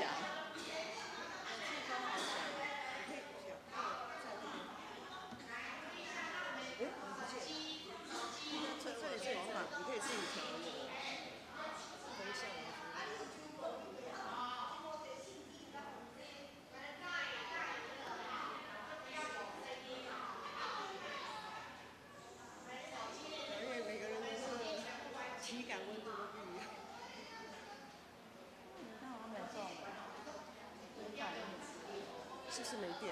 强。气氛好强，你可以调，在这边。哎，你不见了。这里是你可以自己调那个风向啊。因为每个人的那个体感温度都不一样。那好像没中，无感应。是不是没电？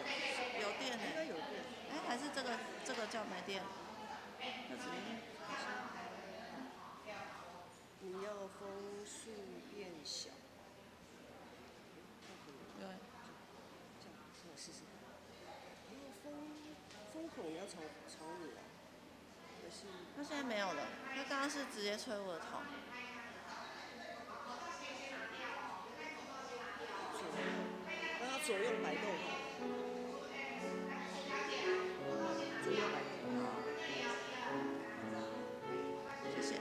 有电呢、应该有电。哎，还是这个叫没电？那只是你要风速变小。对。这样，我试试。然后风孔要朝你啊，还是？它现在没有了，它刚刚是直接吹我的头。让它左右摆动好。左右摆动。谢谢。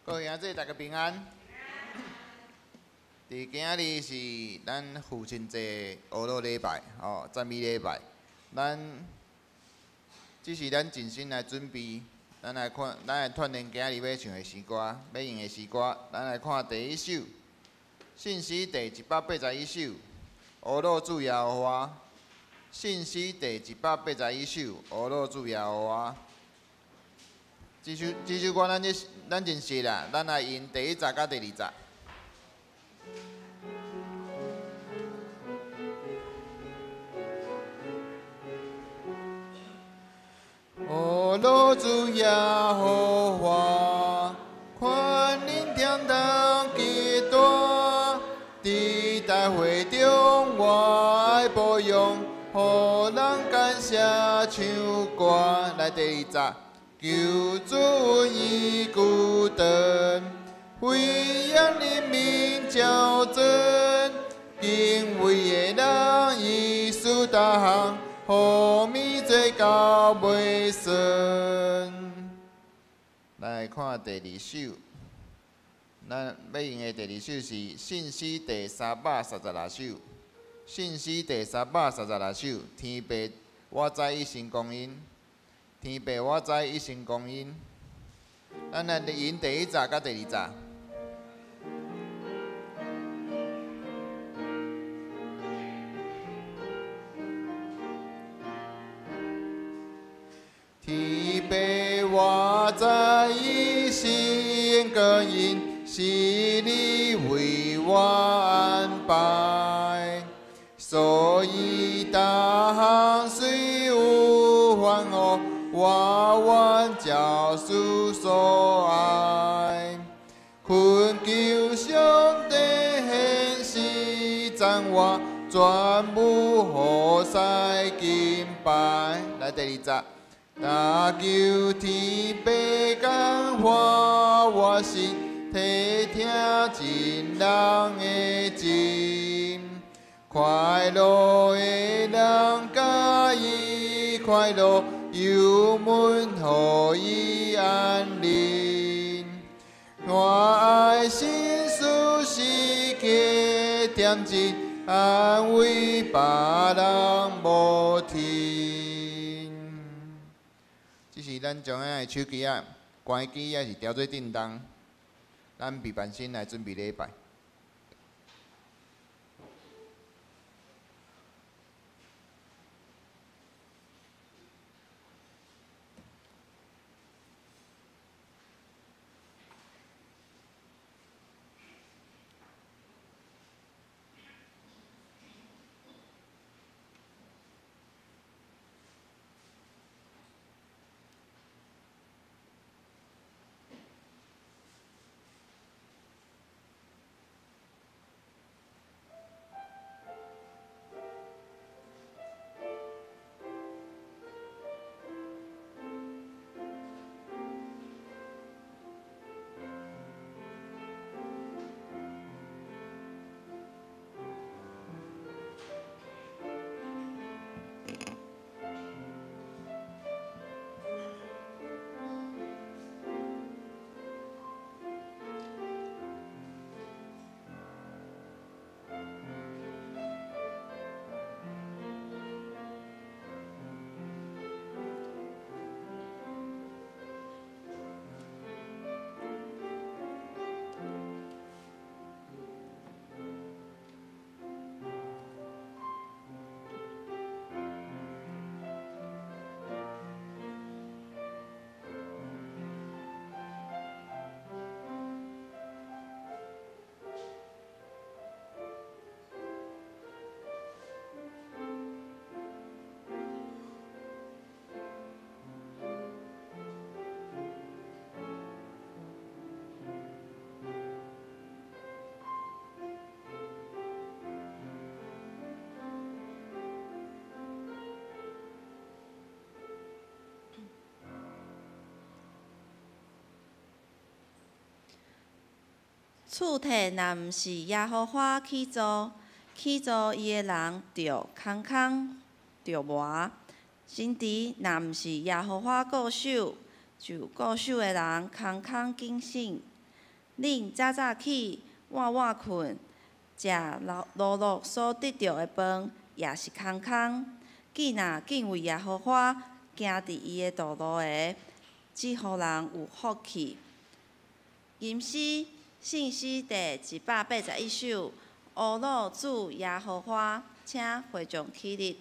各位兄弟，大家平安。伫今日是咱父亲节乌罗礼拜，赞美礼拜。这是咱尽心来准备，咱来看，咱来串联今日要唱的诗歌，要用的诗歌。咱来看第一首，信息第181首，乌罗主耶和华。信息第181首，乌罗主耶和华。这首歌咱真熟啦，咱来用第1节甲第2节。乌罗主耶和华，宽仁天堂极大，伫大会中我爱保养，互人感谢唱歌。来第2节。求主以孤灯，飞扬人民较真，敬畏的人以事大行，互米最高袂损。来看第2首，咱要用的第2首是信息第336首，信息第336首，天父我知一心公因。天父，我知一心公因。咱来引第1节甲第2节。天父，我知一心公因，是你为我安排，所以大行虽有烦恼。我愿照主所爱，恳求上帝现时赞我，全部何塞敬拜。来第2节，但求天父感化我心，体听真人的情，快乐的人甲伊快乐。幽闷，互伊安宁。我爱心思是个点睛，安慰别人无停。这是咱将咱的手机啊、关机也是调做震动，咱备办心来准备礼拜。厝体若毋是耶和华起造，起造伊的人着空空着磨。心地若毋是耶和华固守，就固守的人空空警醒。恁早早起，晚晚困，食劳碌所得到的饭，也是空空。既若敬畏耶和华，行伫伊的道路的，只互人有福气。吟诗信诗第181首，乌鲁主耶和华，请会众起立。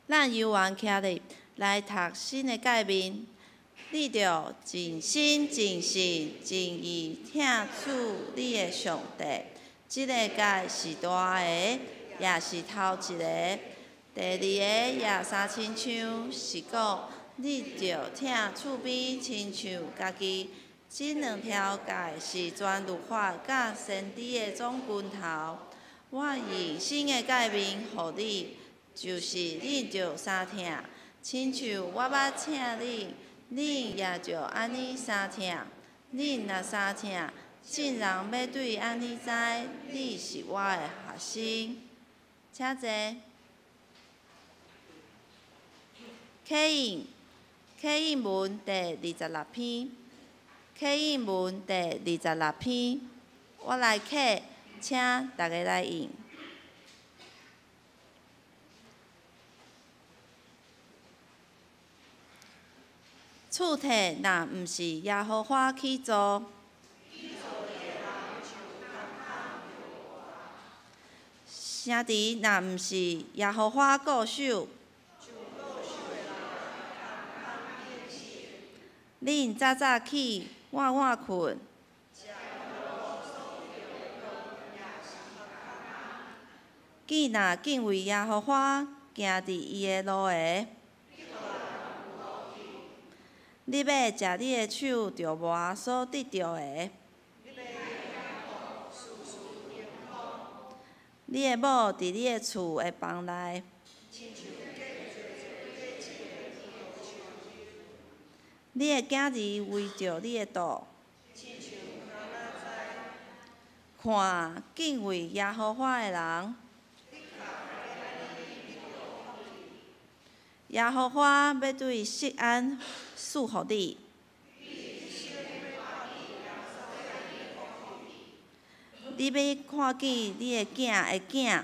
咱犹原徛咧来读新的诫命，你着尽心、尽性、尽意听主你的上帝。即个诫是大个，也是头一个。第二个也三亲像，是讲你着听厝边亲像家己。即两条诫是全律法甲先知的总拳头。我以新的诫命互你。就是恁着相听，亲像我捌请恁，恁也着安尼相听。恁若相听，众人要对安尼知，你是我的学生。请坐。启应文第26篇。启应文第26篇，我来启，请大家来应。厝体若毋是耶和华去做，城池若毋是耶和华固守，恁早早起，晚晚困，既若敬畏耶和华，行伫伊的路的。你要食你的手着磨所得到的，你的某伫你的厝的房内，你的囝儿围着你的肚。看敬畏耶和华的人，耶和华要对锡安赐予你。你要看见你的囝的囝。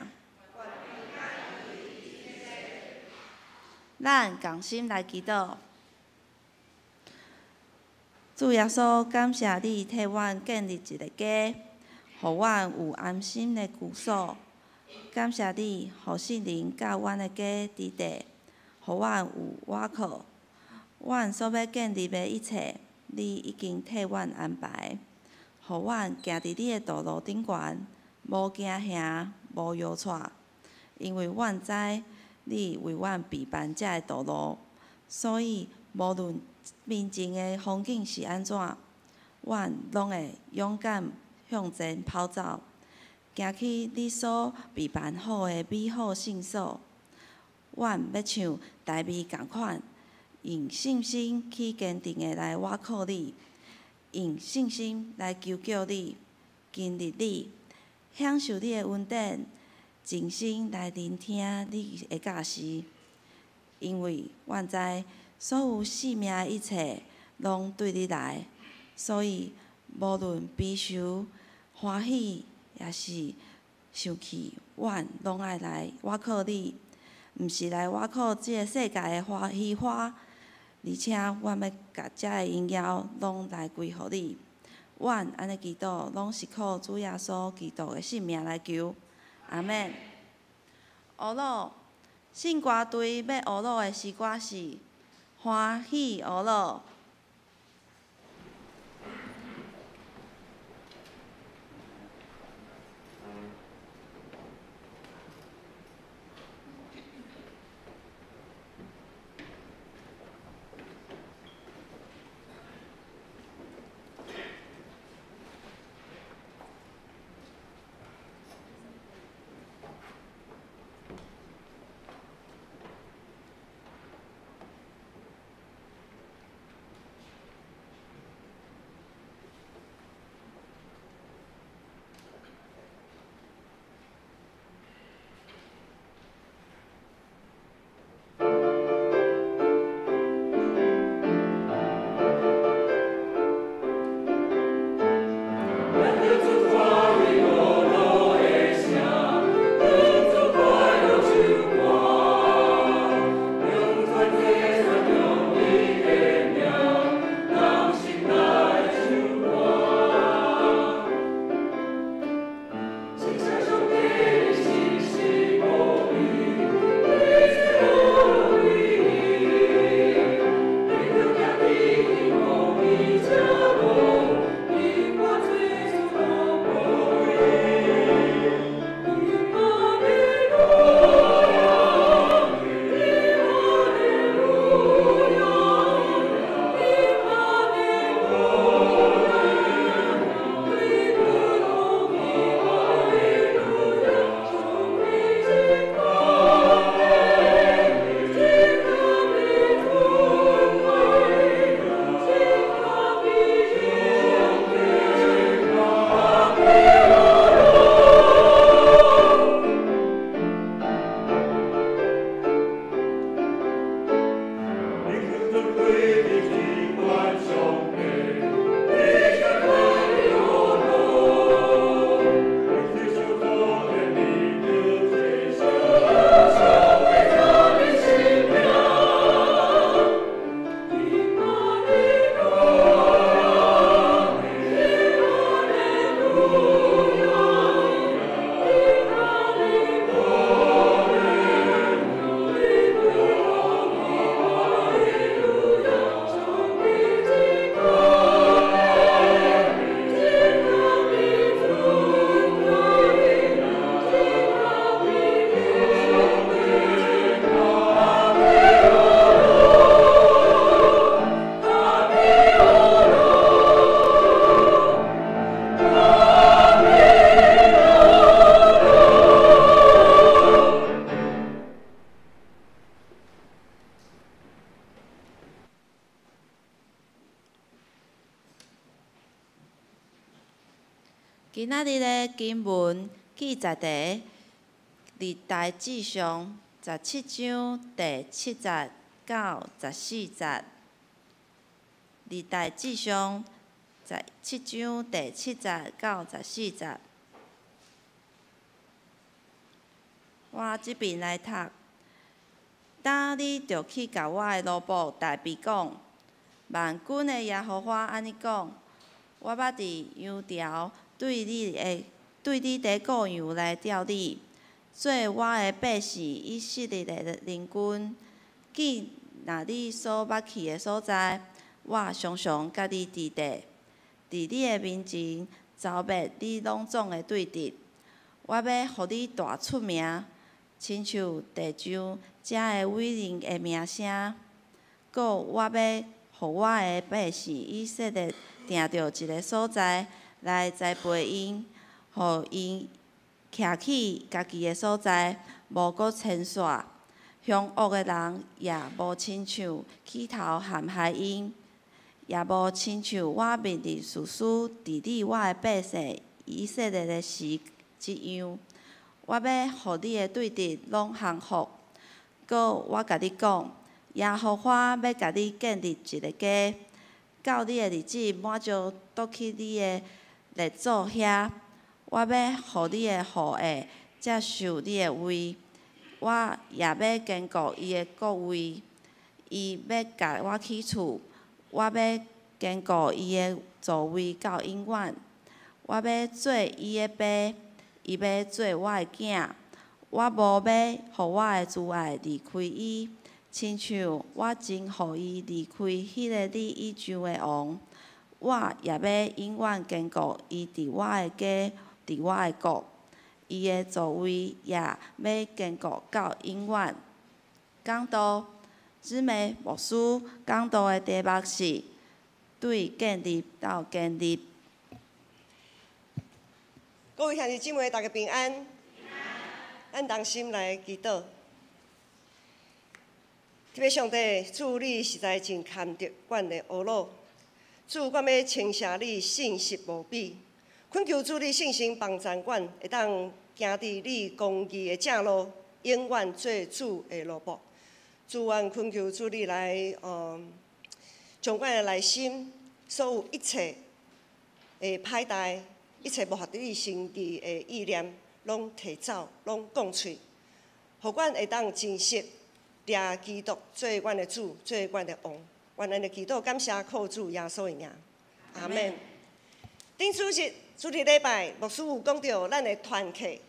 咱同心来祈祷。主耶稣，感谢你替阮建立一个家，互阮有安心的居所。感谢你，互圣灵教阮的家伫地，互阮有倚靠。阮所要建立的一切，你已经替阮安排，互阮行伫你的道路顶悬，无惊吓，无摇掣。因为阮知你为阮备办这个道路，所以无论面前的风景是安怎，阮拢会勇敢向前跑走，行去你所备办好的美好圣所。阮要像大卫共款，用信心去坚定的来倚靠你，用信心来求救你，经历你，享受你的恩典，真心来聆听你的教示。因为阮知所有生命的一切拢对你来，所以无论悲愁、欢喜，也是生气，阮拢爱来倚靠你，毋是来倚靠即个世界的欢喜花，而且阮要甲遮个荣耀拢来归互你。阮安尼祈祷，拢是靠主耶稣基督的性命来求，阿免。学乐，信歌队要学乐的诗歌是欢喜学乐。今仔日的经文记载伫历代志上17章第7节到14节。历代志上17章第7节到14节。我即边来读。当你着去甲我的奴仆大卫讲，万军的耶和华安尼讲：我捌伫羊条对你伫故乡来调你，做我的百姓以色列的联军。见若你所捌去的所在，我常常甲你伫地，伫你的面前遭灭你拢总的对敌。我要互你大出名，亲像地上遮个伟人的名声。搁有我要互我的百姓以色列定着一个所在来栽培因，互因徛起家己的所在，无搁牵线。凶恶的人也无亲像起头陷害因，也无亲像我明日事事治理我的百姓以色列的时一样。我要互你的对敌拢降服。搁我甲你讲，耶和华要甲你建立一个家，到你的日子满足倒去你的列祖遐。我要互你的后裔接受你的位，我也要坚固伊的国位。伊要甲我起厝，我要坚固伊的座位到永远。我要做伊的爸，伊要做我的囝。我无要互我的挚爱离开伊，亲像我真互伊离开迄个你以上的王。我也要永远坚固伊伫我的家，伫我的国。伊的座位也要坚固到永远。讲道，姊妹牧师讲道的题目是对建立到建立。各位兄弟姊妹，大家平安。咱同心来祈祷。特别上帝，主你实在真看得阮的恶路，主阮要称谢你信实无比，恳求主你信心帮助阮，会当行伫你公义的正路，永远做主的路步。主愿恳求主你来，将阮的内心所有一切的歹代，一切无合你心意的意念，拢提走，拢讲出，互阮会当真实掠基督做阮的主，做阮的王。愿咱的祈祷感谢靠主耶稣的名，阿门。顶主日礼拜，牧师有讲到咱的团契，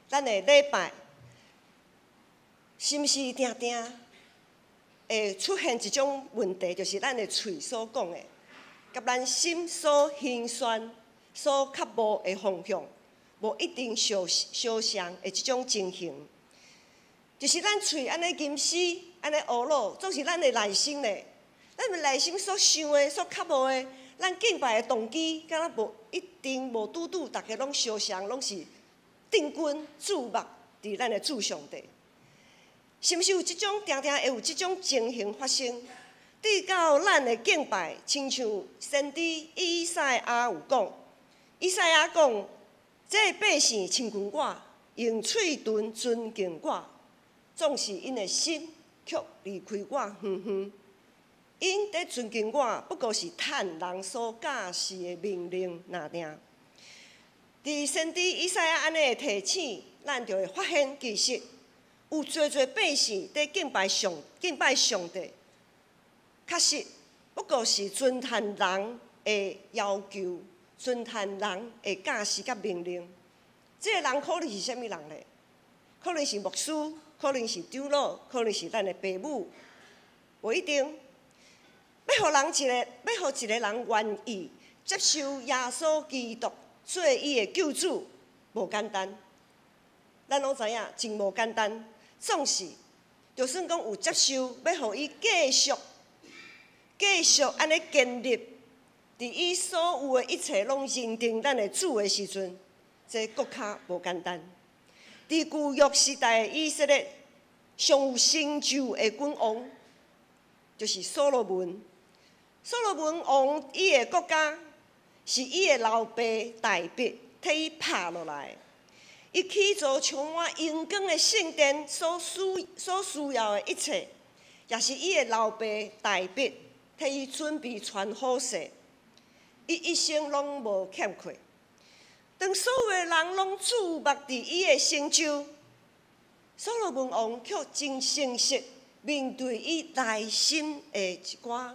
咱的礼拜，是毋是定定会出现一种问题，就是咱的嘴所讲的，甲咱心所兴宣、所较无的方向，无一定相像的一种情形。就是咱喙安尼吟诗，安尼学老，总是咱的内心嘞。咱的内心所想的、所较无的，咱敬拜的动机，敢若无一定无拄拄，大家拢相像，拢是定睛注目伫咱的主上帝。是毋是有即种定定会有即种情形发生？对到咱的敬拜，亲像先知以赛亚有讲，以赛亚讲，这百姓亲近我，用嘴唇尊敬我。总是因的心却离开我远远。因在尊敬我，不过是趁人所假示的命令那定。伫先知以赛亚安尼的提醒，咱就会发现，其实有侪百姓在敬拜上帝，确实不过是遵趁人的要求，遵趁人的假示甲命令。这个人可能是啥物人呢？可能是牧师。可能是长老，可能是咱的父母，无一定。要互一个人愿意接受耶稣基督做伊的救主，无简单。咱拢知影，真无简单。总是，就算讲有接受，要互伊继续安尼建立，伫伊所有的一切拢认定咱的主的时阵，这搁较无简单。伫旧约时代的以色列，上有成就的君王，就是所罗门。所罗门王伊的国家是伊的老爸大卫替伊拍落来。伊起造充满阳光的圣殿，所需要的一切，也是伊的老爸大卫替伊准备全好势。伊一生拢无欠缺。当所有的人拢注目伫伊的成就，所罗门王却真诚实面对伊内心的一寡，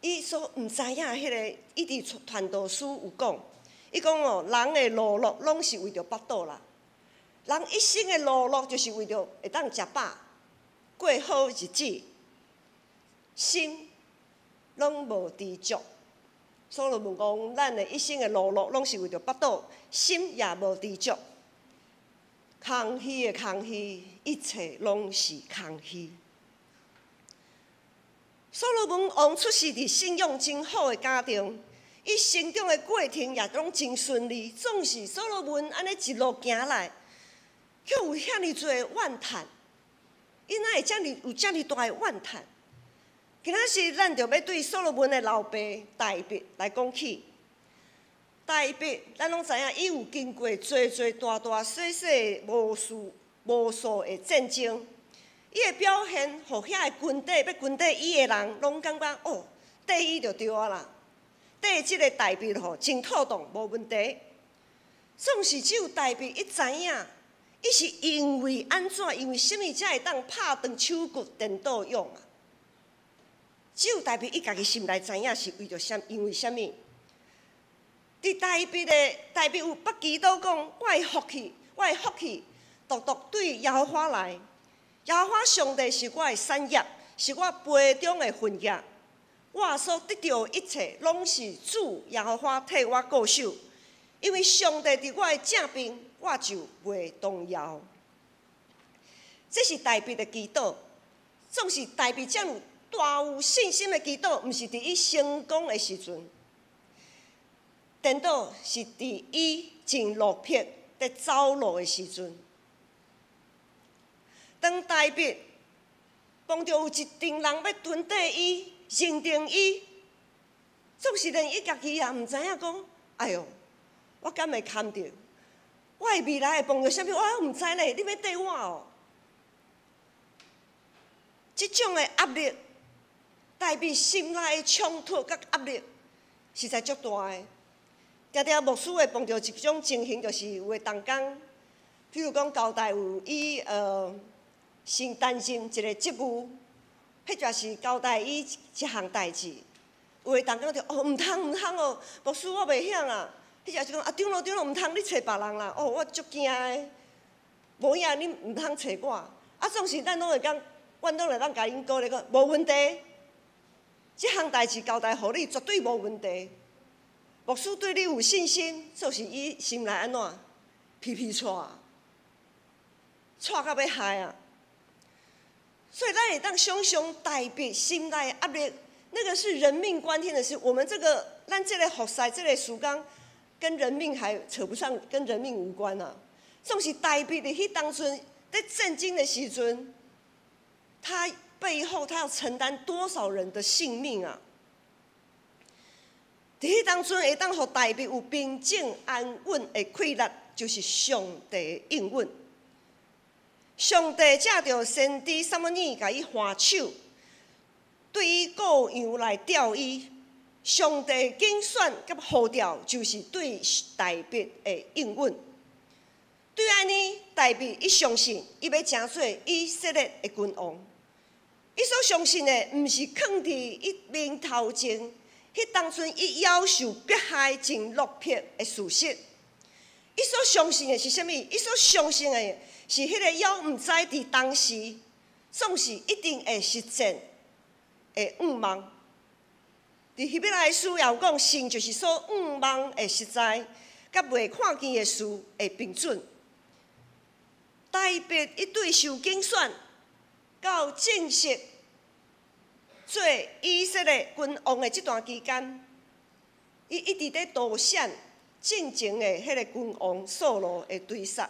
伊所毋知影迄个，伊伫传道书有讲，伊讲哦，人的劳碌拢是为着腹肚啦，人一生的劳碌就是为着会当食饱，过好日子，心拢无知足。所罗门讲，咱的一生的劳碌拢是为着腹肚，心也无知足。空虚的空虚，一切拢是空虚。所罗门王出世伫信仰真好的家庭，伊成长的过程也拢真顺利。总是所罗门安尼一路行来，却有遐尼多怨叹，伊哪会有遮尼大的怨叹？今仔日咱着要对所罗门的老爸大卫来讲起。大卫，咱拢知影，伊有经过大大小小无数的战争。伊的表现，互遐个军队要军队伊的人，拢感觉哦，对伊就对啊啦。对即个大卫吼，真妥当，无问题。总是只有大卫伊知影，伊是因为安怎，因为什么才会当拍断手骨颠倒用啊？只有大卫伊家己心内知影是为着因为什么？伫大卫有捌祈祷讲，我的福气，独对耶和华来。耶和华上帝是我的产业，是我杯中的份业。我所得到的一切，拢是主耶和华替我固守。因为上帝伫我的正边，我就袂动摇。这是大卫的祈祷，总是大卫这样大有信心的祈祷，毋是伫伊成功的时阵。颠倒是伫伊真落魄在走路的时阵，当大卫碰到有一群人要吞噬伊、认定伊，总是连伊家己也毋知影讲，哎哟，我敢会堪着？我的未来会碰到啥物？我毋知呢，你要缀我哦？即种的压力，大卫心内的冲突甲压力，实在足大的。常常牧师会碰到一种情形，就是有诶同工，譬如讲交代有伊先担任一个职务，迄就是交代伊一项代志。有诶同工就毋通哦，牧师我袂晓啊。迄就是讲对咯，毋通你找别人啦。哦，我足惊诶，无影你毋通找我。总是咱拢会讲，阮拢会当甲因鼓励讲，无问题。即项代志交代互你，绝对无问题。牧师对你有信心，就是伊心内安怎皮喘到要害啊！所以咱会当想象大卫心内压力，那个是人命关天的事。我们咱这个服侍这个事工，跟人命还扯不上，跟人命无关啊。总是大卫伫迄当阵在震惊的时阵，他背后他要承担多少人的性命啊！伫迄当阵会当互大卫有平静安稳的气力，就是上帝的应允。上帝借着先知撒母耳，甲伊还手，对伊顾样来调伊。上帝竞选甲呼召，就是对大卫的应允。对安尼，大卫伊相信，伊要成做以色列的君王。伊所相信的，毋是囥伫伊面头前。迄当阵，伊夭寿迫害、真落魄的事实，伊所相信的是啥物？伊所相信的是迄个夭毋知伫当时，总是一定会实现的愿望。伫希伯来书也有讲，信就是所愿望的实在，甲未看见的事的凭准。大卫伊对受竞选到正式做以色列君王的这段期间，伊一直在独选进前的迄个君王扫罗的对杀。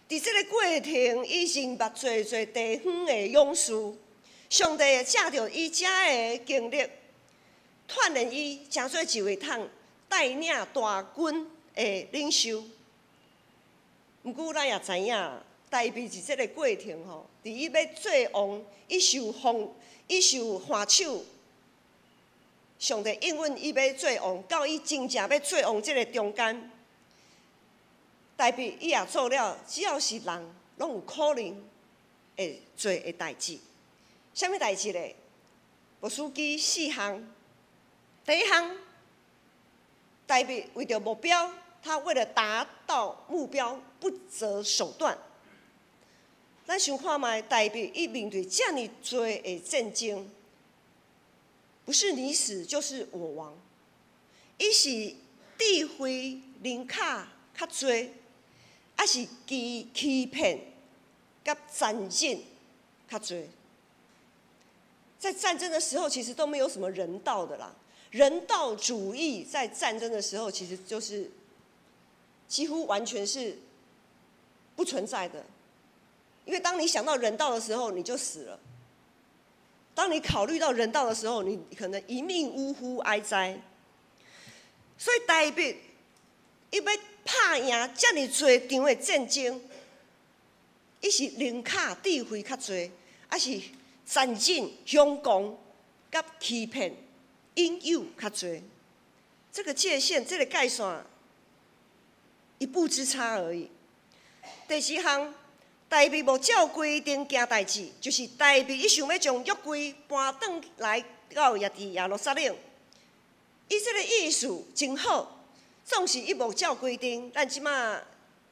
伫这个过程，伊认捌侪地方的勇士，上帝会借着伊遮的经历，锻炼伊，成做一位通带领大军的领袖。毋过咱也知影，大卫伫这个过程吼，伫伊要做王，伊受还手，上帝应允伊要做王，到伊真正要做王这个中间，大卫伊也做了，只要是人，拢有可能会做的代志。啥物代志咧？牧师记4项。第一项，大卫为着目标，他为了达到目标不择手段。咱想看卖，大卫伊面对这么多的战争，不是你死就是我亡。伊是智慧人卡较多，还是欺骗甲残忍较多？在战争的时候，其实都没有什么人道的啦。人道主义在战争的时候，其实就是几乎完全是不存在的。因为当你想到人道的时候，你就死了；当你考虑到人道的时候，你可能一命呜呼哀哉。所以台北伊要拍赢遮尔多场的战争，伊是零卡智慧较侪，还是战争、凶狂、甲欺骗、引诱较侪？这个界限，这个界线，一步之差而已。第四项，台北无照规定行代志，就是台北伊想要将约柜搬转来到耶路撒冷。伊这个意思真好，总是伊无照规定，咱即马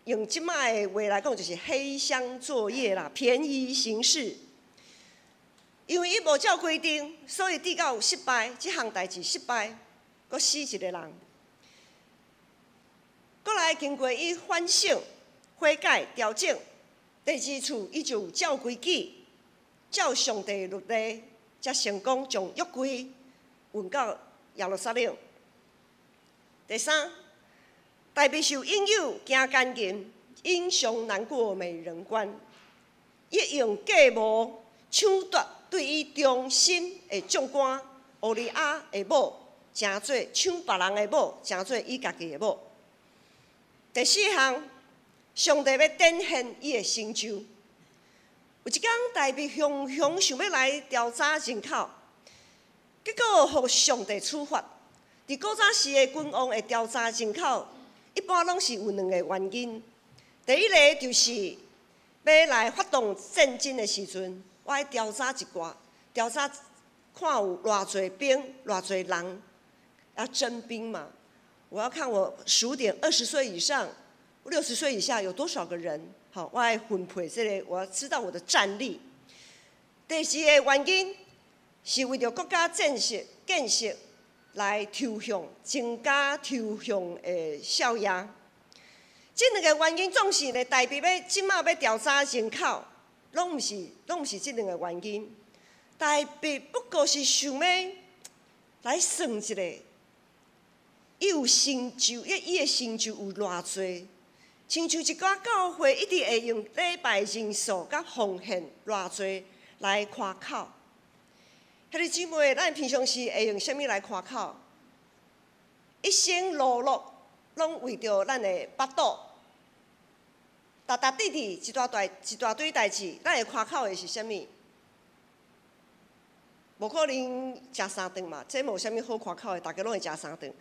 用即马的话来讲，就是黑箱作业啦，便宜行事。因为伊无照规定，所以抵到失败，即项代志失败，阁死一个人。阁来经过伊反省、悔改、调整，第二次伊就有照规矩，照上帝律例，才成功将约柜运到耶路撒冷。第三，台北受应有行干净，英雄难过美人关，一用假模抢夺对伊忠心的将官乌利亚的某，诚做抢别人的某，诚做伊家己的某。第四项，上帝要展现伊的成就。有一天，台北雄想要来调查人口，结果互上帝处罚。伫古早时的君王会调查人口，一般拢是有两个原因。第一个就是要来发动战争的时阵，我爱调查一寡，调查看有偌侪兵、偌侪人，要征兵嘛。我要看我数点20岁以上、60岁以下有多少个人，好，我爱分配这个，我要知道我的战力。第二个原因是为着国家建设来投降，增加投降的效益。这两个原因总是咧，台北即马要调查人口，拢毋是这两个原因。台北不过是想要来算一下，伊有成就，伊的成就有偌济？亲像一寡教会一直会用礼拜人数甲奉献偌济来夸口。兄弟姊妹，咱平常时会用啥物来夸口？一生劳碌，拢为着咱的腹肚。滴滴一大堆代志，咱会夸口的是啥物？无可能食三顿嘛，这无啥物好夸口的，大家拢会食三顿。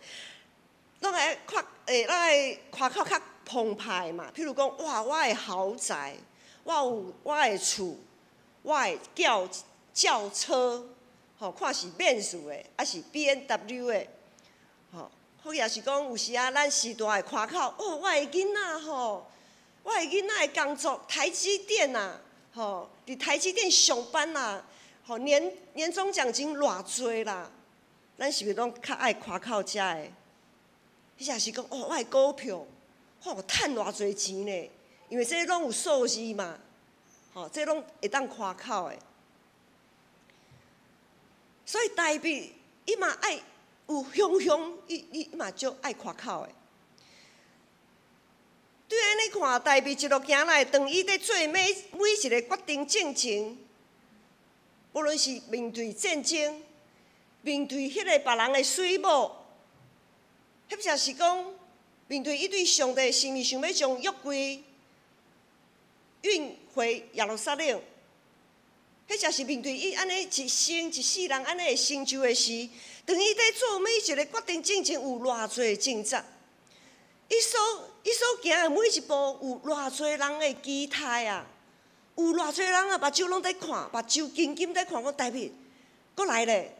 咱会夸口较澎湃嘛，譬如讲，哇，我的豪宅，我有我的厝，我的轿车。吼，看是面数的，还是 BMW 的，吼，或者是讲有时啊，咱时代会夸口，哦，我的囡仔吼，我的囡仔的工作台积电啊，吼，伫台积电上班啦，吼，年终奖金偌济啦，咱是毋是拢较爱夸口遮的？或者是讲，哦，我的股票，吼，趁偌济钱呢？因为这拢有数字嘛，吼，这拢会当夸口的。所以台北伊嘛爱有雄，伊嘛足爱夸口的。对安尼看，台北一路行来，当伊在做每一个决定进前，无论是面对战争，面对迄个别人的水母，或者是讲面对伊对上帝是毋想要将约柜运回耶路撒冷。迄则是面对伊安尼一生一世人安尼会成就的事，当伊在做每一个决定进前有偌济挣扎，伊所行的每一步有偌济人的期待啊，有偌济人啊目睭拢在看，目睭紧紧在看，讲台北，搁来咧，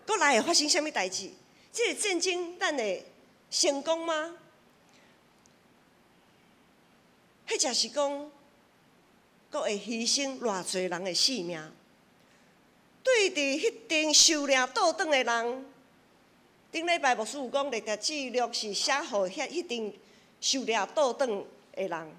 搁来会发生啥物代志？这个战争咱会成功吗？迄则是讲。阁会牺牲偌济人的性命。对伫迄阵受领倒转的人，顶礼拜牧师有讲历史记录是写互迄阵受领倒转的人。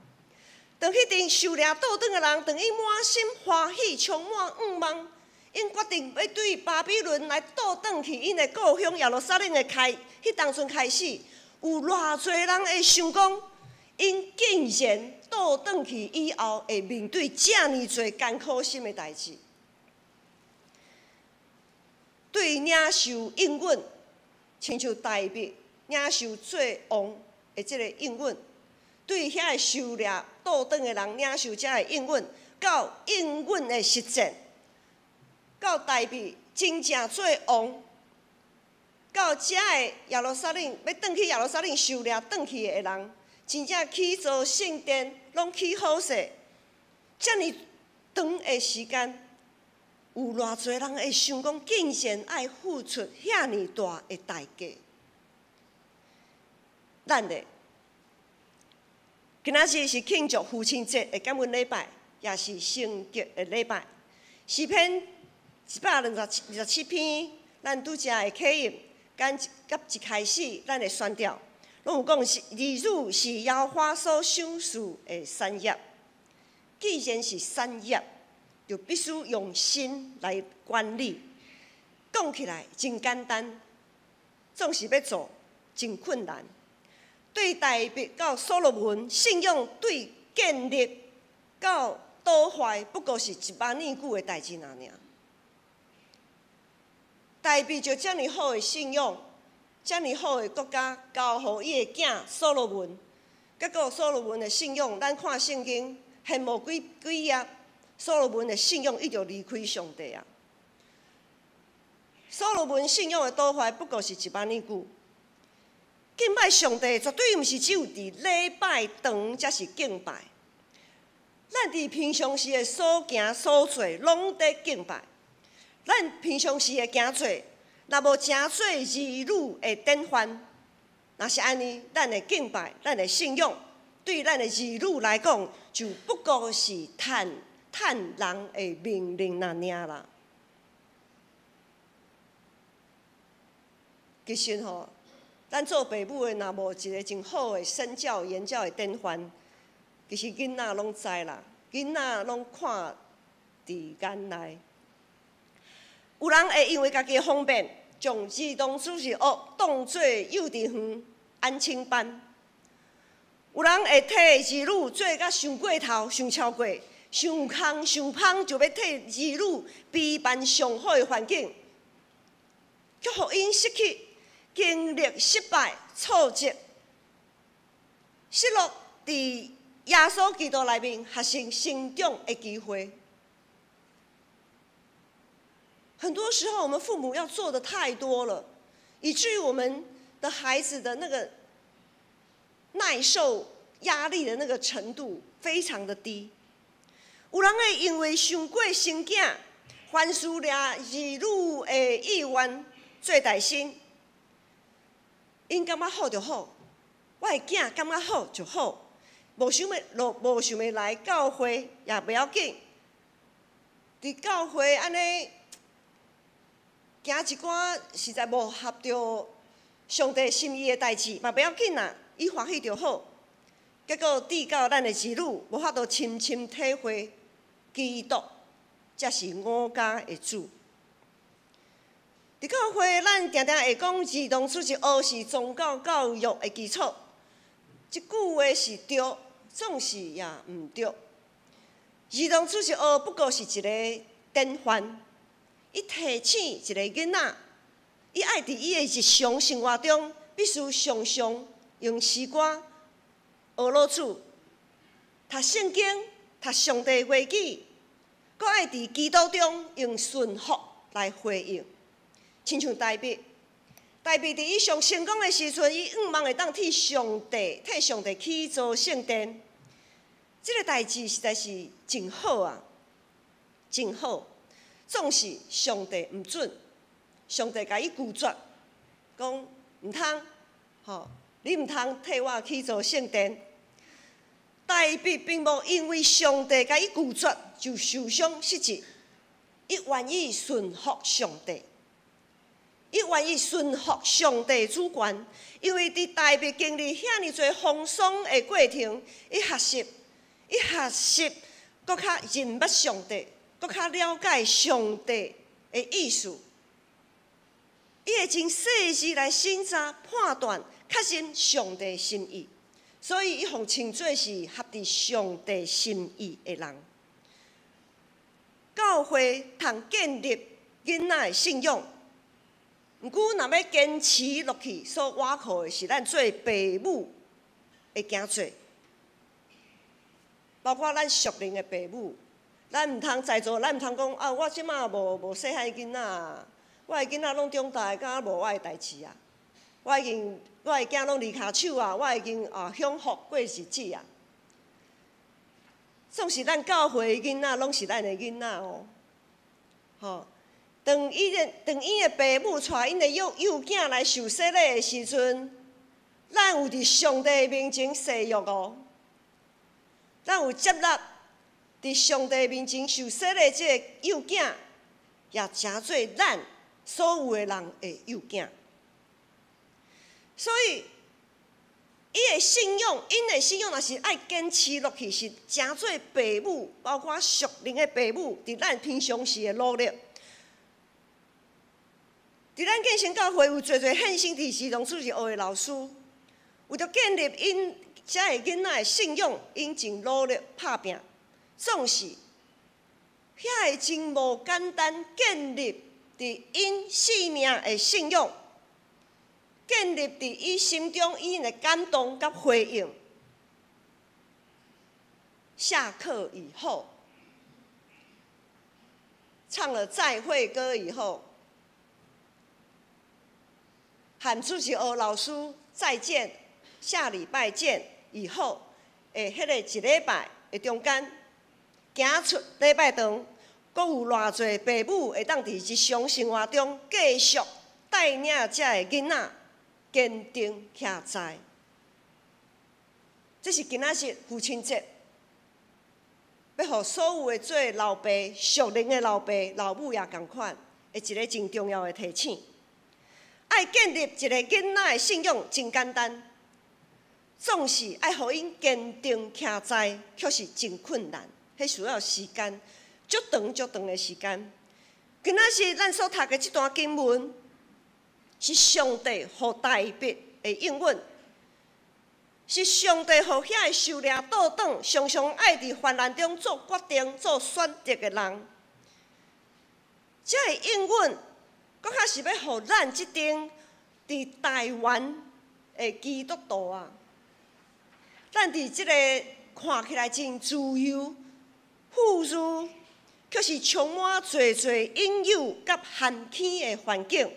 当迄阵受掠倒转的人，当伊满心欢喜，充满愿望，因决定要对巴比伦来倒转去因的故乡耶路撒冷的迄当阵开始，有偌侪人会想讲，因竟然倒转去以后会面对遮尔侪艰苦心的代志。对领受应允，亲像大卫领受做王的即个应允。对遐个受掠倒转的人领受遮个应允，到应允的实践，到大卫真正做王，到遮个耶路撒冷要转去耶路撒冷受掠转去的人，真正去做圣殿，拢去好势。遮尔长的时间，有偌侪人会想讲，竟然爱付出遐尔大的代价。咱咧。今仔日是庆祝父亲节的感恩礼拜，也是圣洁的礼拜。诗篇127篇，咱拄则的起音，甲一开始咱的宣调，拢有讲是儿女是耶和华所赏赐的产业。既然是产业，就必须用心来管理。讲起来真简单，总是要做真困难。对大卫到所罗门，信仰对建立到倒坏，不过是1万年久的代志尔。大卫就遮尔好的信仰，遮尔好的国家，交予伊的囝所罗门。结果所罗门的信仰，咱看圣经，还无几页，所罗门的信仰伊就离开上帝啊。所罗门信仰的倒坏，不过是1万年久。敬拜上帝绝对毋是只有伫礼拜堂才是敬拜，咱伫平常时的所行所做，拢在敬拜。咱平常时的行做，若无诚做儿女的典范，若是安尼，咱的敬拜、咱的信仰，对咱的儿女来讲，就不过是趁人的命令那尔啦。其实吼。咱做爸母的，若无一个真好的身教言教的典范，其实囡仔拢知啦，囡仔拢看伫眼内。有人会因为家己方便，将儿童主日学当作幼稚园、安亲班；有人会替儿女做甲伤过头、伤超过、伤空、伤芳，就要替儿女备办上好的环境，却互因失去。经历失败、挫折、失落，伫耶稣基督内面学习成长的机会。很多时候，我们父母要做的太多了，以至于我们的孩子的那个耐受压力的那个程度非常的低。有人会因为伤过生囝，凡事掠儿女的意愿做大心。因感觉好就好，我的囝感觉好就好，无想要来教会也袂要紧。伫教会安尼行一寡实在无合着上帝心意的代志，嘛袂要紧啦，伊欢喜就好。结果抵到咱的儿女，无法度深深体会基督才是我家的主。伫教会，咱常常会讲儿童主日学是宗教教育的基础，即句话是对，总是也毋对。儿童主日学不过是一个典范，伊提醒一个囡仔，伊爱伫伊的日常生活中，必须常常用诗歌、学老子、读圣经、读上帝话语，搁爱伫基督中用顺服来回应。亲像大卫伫伊上成功的时阵，伊愿望会当替上帝去做圣殿，这个代志实在是真好啊，真好。总是上帝毋准，上帝甲伊拒绝，讲毋通，你毋通替我去做圣殿。大卫并无因为上帝甲伊拒绝就受伤失志，伊愿意顺服上帝。伊愿意顺服上帝主权，因为伫大卫经历遐尼侪风霜的过程，伊学习，伊学习搁较认捌上帝，搁较了解上帝的意思。伊会真细致来审查判断，确信上帝心意，所以伊互称做是合伫上帝心意的人。教会通建立囡仔的信仰，毋过若要坚持落去，所倚靠的是咱做父母的行做，包括咱属灵的父母，咱毋通在座，咱毋通讲啊，我即马无细汉囡仔，我的囡仔拢长大，敢若无我的代志啊。我的囝拢离骹手啊，我已经享福过日子啊。总是咱教会的囡仔，拢是咱的囡仔哦。吼，当伊的父母带因的幼囝来受洗礼的时阵，咱有伫上帝面前洗浴哦。咱有接纳伫上帝面前受洗礼这个幼囝，也诚做咱所有的人的幼囝。所以，因的信仰若是爱坚持落去，是诚做父母，包括属灵的父母，伫咱平常时的努力。伫咱建成教会有侪献身伫儿童主日学的老师，为着建立因遮个囡仔的信仰，因真努力拍拼，总是遐个真无简单，建立伫因性命的信仰。建立伫伊心中因的感动甲回应。下课以后，唱了再会歌以后，喊主日学老师再见，下礼拜见以后，迄个一礼拜的中间，行出礼拜堂，阁有偌侪父母会当伫日常生活中继续带领遮个囡仔。坚定徛在，这是今仔日父亲节，要互所有的做老爸、属灵的老爸、老母也共款的一个真重要的提醒。爱建立一个囡仔的信仰真简单，总是爱互因坚定徛在，却是真困难，迄需要时间，足长的时间。今仔日咱所读的这段经文。是上帝互大笔的应允，是上帝互遐个受掠倒转、常常爱伫患难中做决定、做选择的人，这个应允，搁较是要互咱即阵伫台湾的基督徒啊，咱伫即个看起来真自由、富裕，却是充满侪引诱甲限期的环境。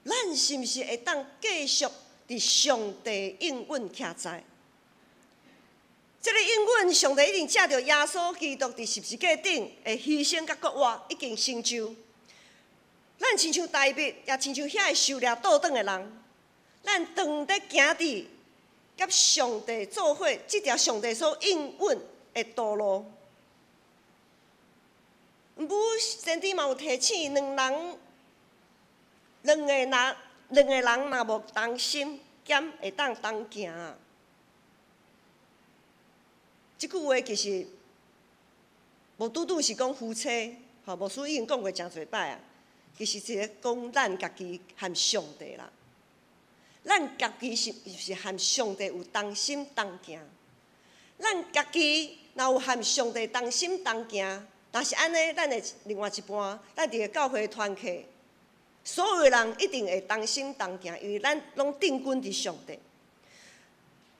咱是毋是会当继续伫上帝应允徛在？这个应允，上帝一定借着耶稣基督伫十字架顶的牺牲甲国活，已经成就。咱亲像大卫，也亲像遐个受掠倒转的人，咱当在行伫甲上帝做伙，即条上帝所应允的道路。毋过，先知嘛有提醒两个人若无同心，兼会当同行啊。即句话其实无拄拄是讲夫妻，吼，牧师已经讲过诚侪摆啊。其实是咧讲咱家己和上帝啦。咱家己是和上帝有同心同行。咱家己若有和上帝同心同行，若是安尼，咱的另外一半，咱伫个教会团契。所有的人一定会同心同行，因为咱拢定根伫上帝。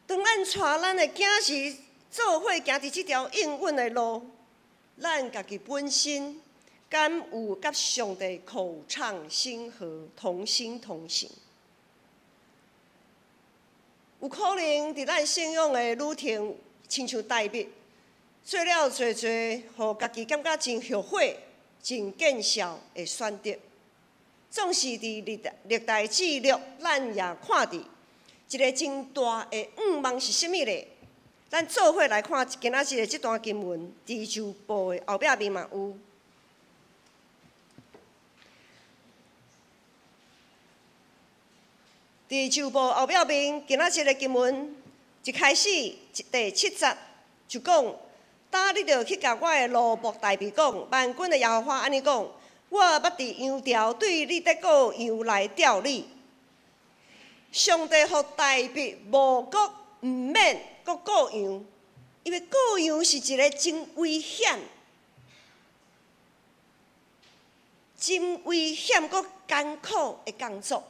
当咱带咱的囝时做伙行伫即条应允的路，咱家己本身敢有甲上帝口唱心和，同心同行？有可能伫咱信仰的旅程，亲像大卫，做了侪，互家己感觉真后悔、真见效的选择。总是伫历代记录，咱也看伫一个真大的望是甚物咧？咱做伙来看今仔日的这段经文，地上部的后壁面嘛有。地上部后壁面，今仔日的经文一开始第7节就讲，当你着去甲我的罗卜大鼻讲，万军的耶和华安尼讲，我捌伫羊条对你得个羊来吊你。上帝互大鼻无国毋免搁顾羊，因为顾羊是一个真危险、真危险搁艰苦的工作。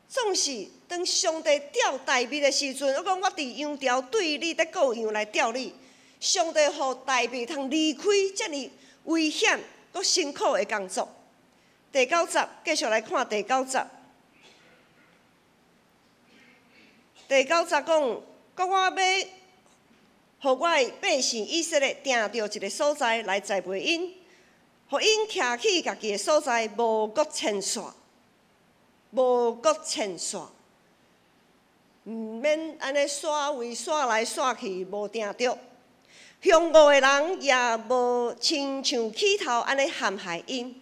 总是当上帝吊大鼻的时阵，我讲我伫羊条对你得顾羊来吊你。上帝互大鼻通离开遮尔危险搁辛苦的工作。第9节，继续来看第9节。第9节讲，我要互我的百姓以色列定着一个所在来栽培因，互因徛起家己的所在，无搁迁徙，无搁迁徙，毋免安尼煞位煞来煞去，无定着。凶恶的人也无亲像起头安尼陷害因。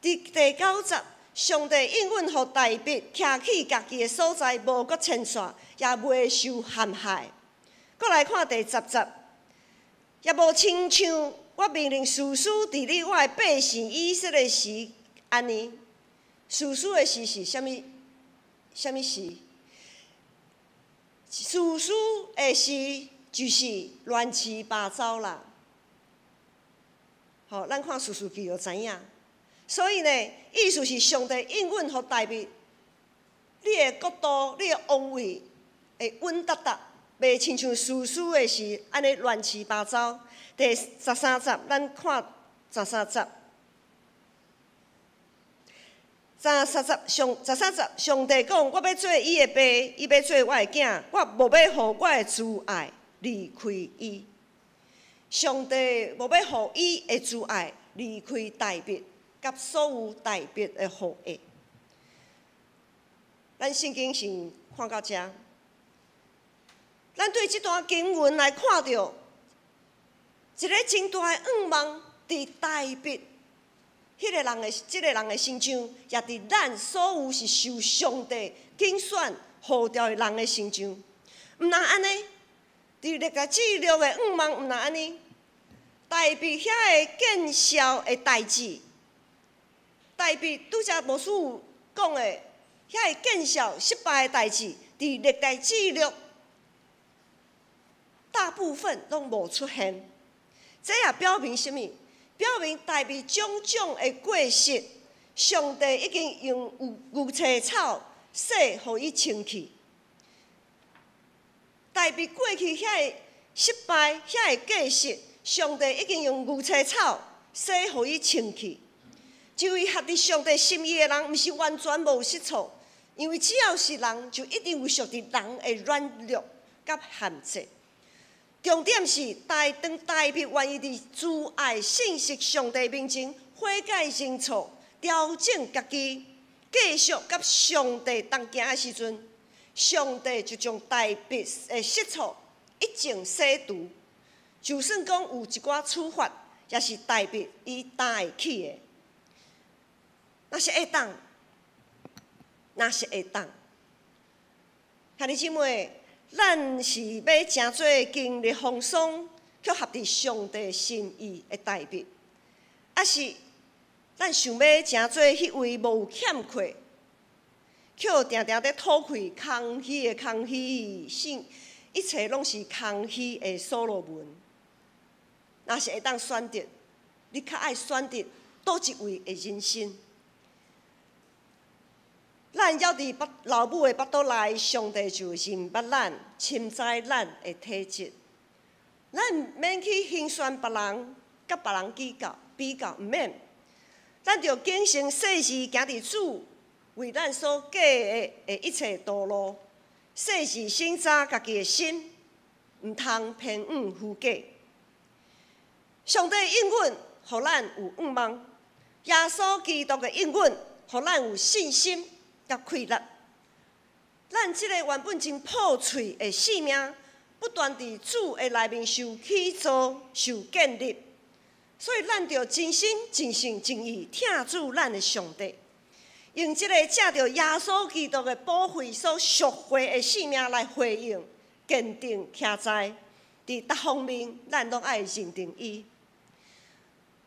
伫第9节，上帝应允互大鼻徛起家己的所在，无搁迁徙，也袂受陷害。搁来看第10节，也无亲像我命令士师治理我的百姓以色列时安尼。士师的时是啥物？啥物时？士师的时就是乱七八糟啦。好，咱看士师记就知影。所以呢，意思是上帝应允互大鼻，你的国度、你的王位会稳当当，袂亲像士师的时安尼乱七八糟。第13节，咱看13节。13节，上帝讲：我要做伊的爸，伊要做我的囝，我无要互我的挚爱离开伊。上帝无要互伊的挚爱离开大鼻。甲所有大鼻的后裔，咱圣经先看到遮。咱对这段经文来看到，一个真大的愿望伫大鼻，即个人的心上，也伫咱所有是受上帝拣选呼召的人的心上。毋通安尼，伫历代记录的愿望毋通安尼，大鼻遐个见效的代志。大鼻拄则牧师讲的，遐个见效失败的代志，伫历代记录大部分拢无出现。这也表明什么？表明大鼻种种的过失，上帝已经用牛车草洗，互伊清气。大鼻过去遐个失败、遐个过失，上帝已经用牛车草洗，互伊清气。就伊合伫上帝心意的人，毋是完全无失错，因为只要是人，就一定有属于人的软弱甲限制。重点是当大鼻愿意伫自爱信息上帝面前悔改认错，调整家己，继续甲上帝同行的时阵，上帝就将大鼻的失错一净洗除。就算讲有一寡处罚，也是大鼻伊担会起的。那是会当，那是会当。兄弟姊妹，咱是要诚做经历风霜，却合伫上帝心意的大鼻，还是咱想要诚做迄位无有欠缺，却定定咧吐气空虚的空虚性，一切拢是空虚的所罗门。那是会当选择，你较爱选择倒一位的人生？咱要伫老母的腹肚内，上帝就认捌咱，深知咱的体质。咱毋免去评选别人，甲别人比较，毋免。咱着谨慎细致行伫主为咱所过的一切道路，细致省察家己的心，毋通偏误虚假。上帝应允，互咱有愿望；耶稣基督的应允，互咱有信心。甲快乐，咱即个原本真破碎的性命，不断伫主的内面受起造、受建立，所以咱着真心、真性、真意听主咱的上帝，用即个借着耶稣基督的宝血所赎回的性命来回应、坚定、徛在伫各方面，咱拢爱认定伊。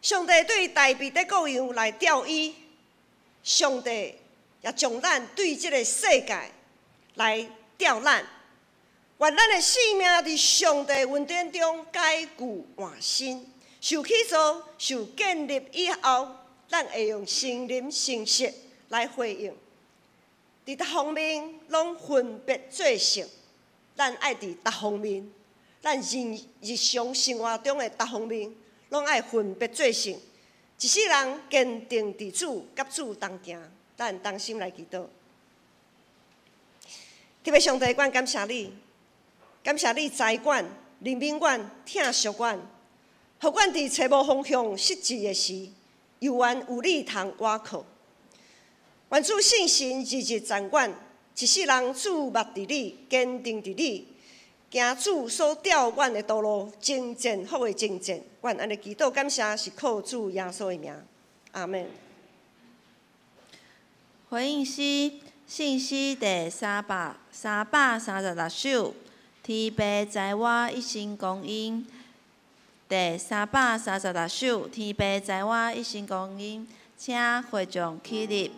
上帝对大卫的各样来调伊，上帝也将咱对这个世界来调咱。愿咱的性命伫上帝恩典中解固换新，受起造、受建立以后，咱会用心灵诚实来回应。伫各方面拢分别做成，咱爱伫各方面，咱日常生活中的各方面，拢爱分别做成。一世人坚定伫主，甲主同行，咱同心来祈祷。特别上帝，阮感谢你，感谢你财管、人民阮、疼惜阮，互阮伫找无方向、失志的时，犹原有你通倚靠。愿主信心日日掌管，一世人主目伫你，坚定伫你，行主所调阮的道路，征战福的征战。愿安尼祈祷感谢，是靠主耶稣的名，阿门。回应诗信息第336首，天父在我一心供应。第336首，天父在我一心供应，请会众起立。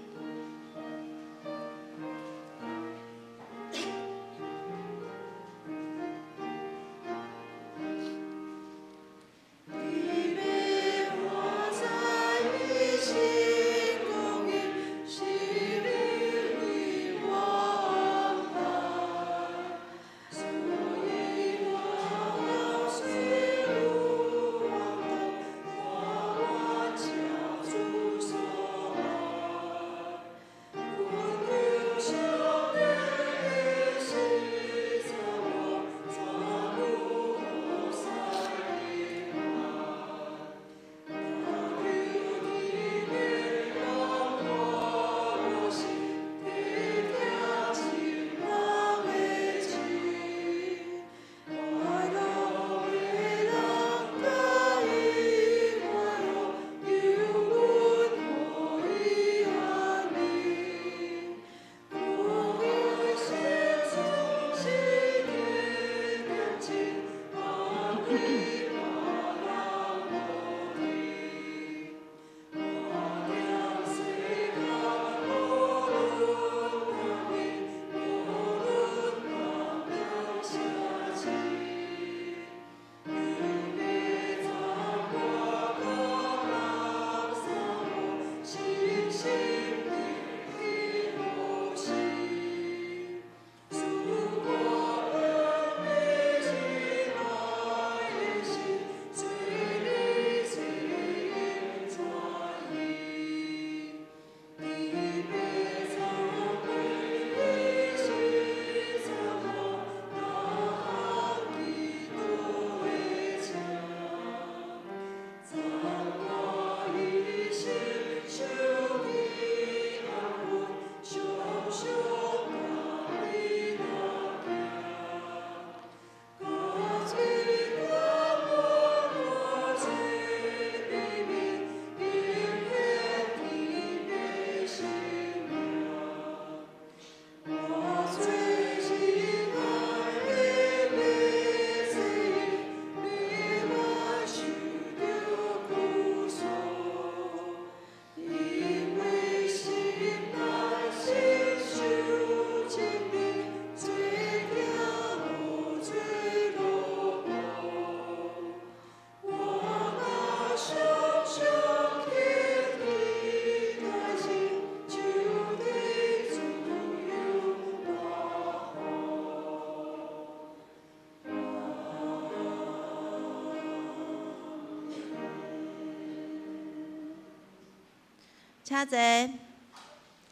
请坐，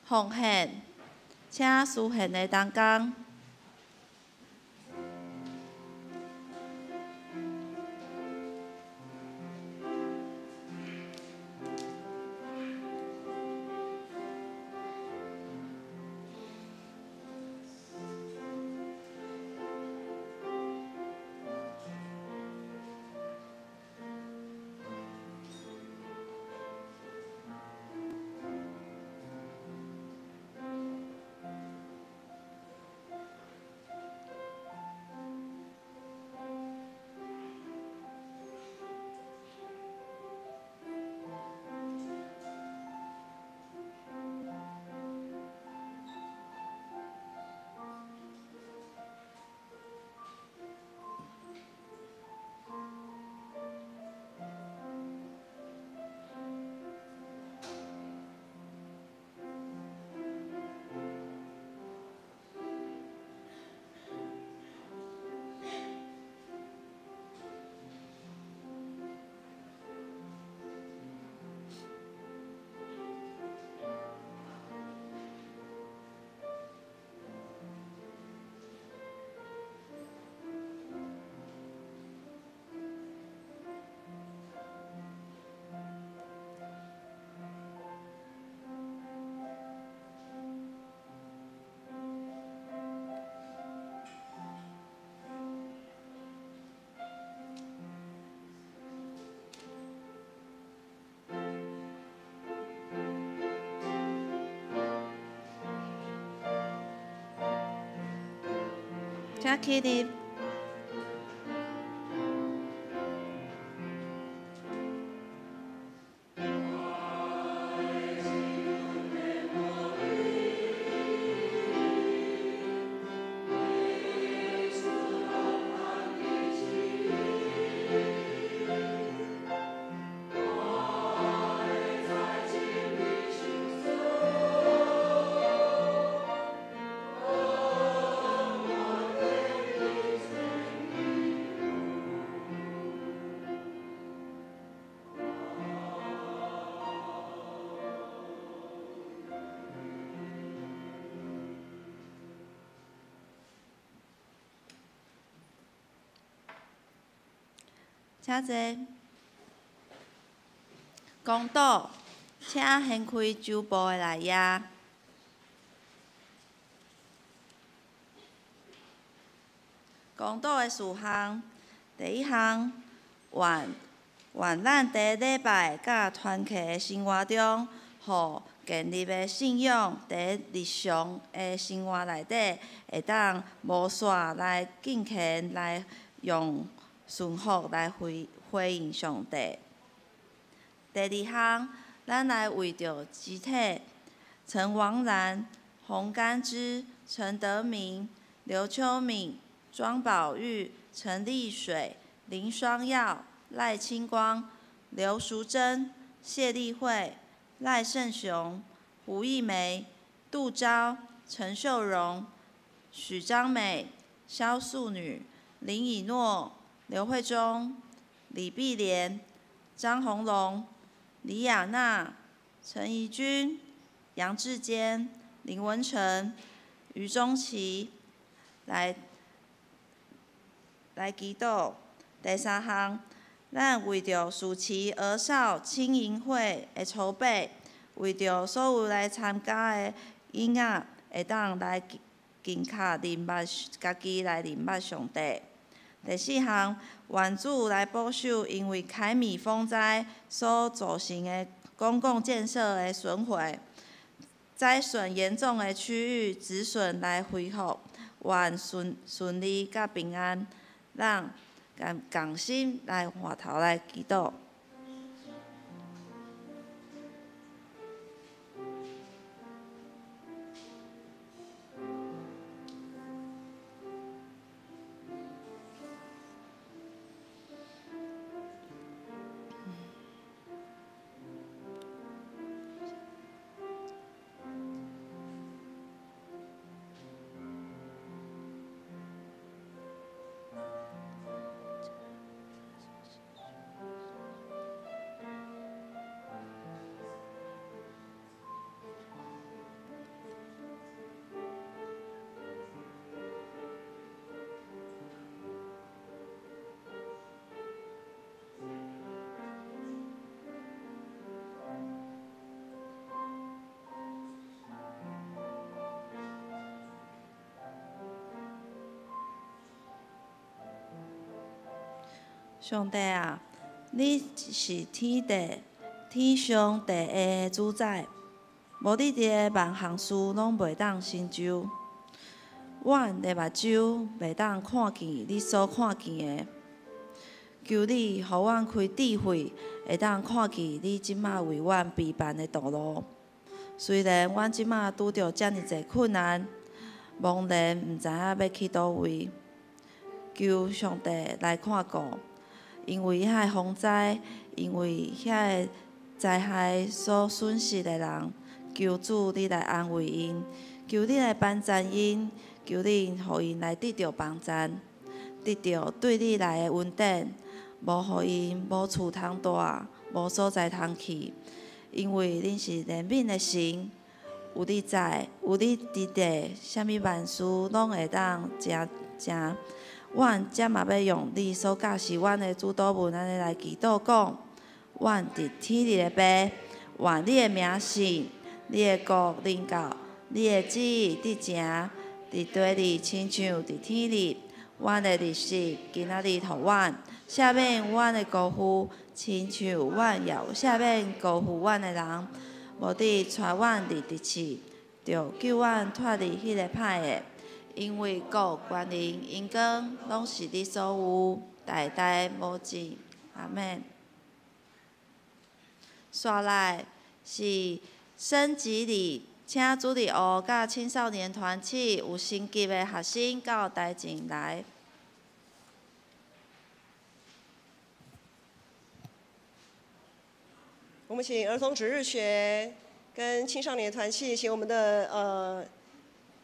奉献，请书献的同工。请起立。请坐。公道，请掀开酒部的内页。公道的事项，第一项，愿咱伫礼拜甲团契的生活中，互建立的信仰伫日常的生活内底，会当无煞来敬虔来用顺服来回应上帝。第二项，咱来为着肢体陈王然、洪甘之、陈德明、刘秋敏、庄宝玉、陈丽水、林双耀、赖清光、刘淑珍、谢丽慧、赖胜雄、胡艺梅、杜昭、陈秀荣、许章美、萧素女、林以诺、刘慧忠、李碧莲、张宏龙、李雅娜、陈怡君、杨志坚、林文成、于中琪来祈祷。第三项，咱为着暑期儿少青营会的筹备，为着所有来参加的囡仔会当来敬卡认捌家己来认捌上帝。第四项，愿主来保守因为凯米风灾所造成的公共建设的损毁，灾损严重的区域止损来恢复，愿顺利甲平安，让共心来回头来祈祷。上帝啊，你是天上地下的主宰，无你伫个万项事拢袂当成就。阮的目睭袂当看见你所看见的，求你，互阮开智慧，会当看见你即马为阮备办的道路。虽然阮即马拄着遮尔济困难，茫然毋知影要去倒位，求上帝来看顾。因为遐个风灾，因为遐个灾害所损失的人，求主你来安慰因，求你来帮助因，求你互因来得到帮助，得到对你来的稳定，无互因无厝通住，无所在通去。因为恁是怜悯的神，有你在，有你伫地，啥物万事拢会当正。阮则嘛要用你所教示阮的主祷文安尼来祈祷讲：阮伫天里的爸，愿你的名圣，你的国临到，你的旨意伫正，伫地里亲像伫天里。阮的日食今仔日互阮，赦免阮的辜负，亲像阮也有赦免辜负阮的人。无伫带阮入地市，着救阮脱离迄个歹的。因为国关灵因光拢是你所有，代代无尽。阿免。刷来是升级礼，请主日学甲青少年团契有升级的学生到台前来。我们请儿童主日学跟青少年团契，请我们的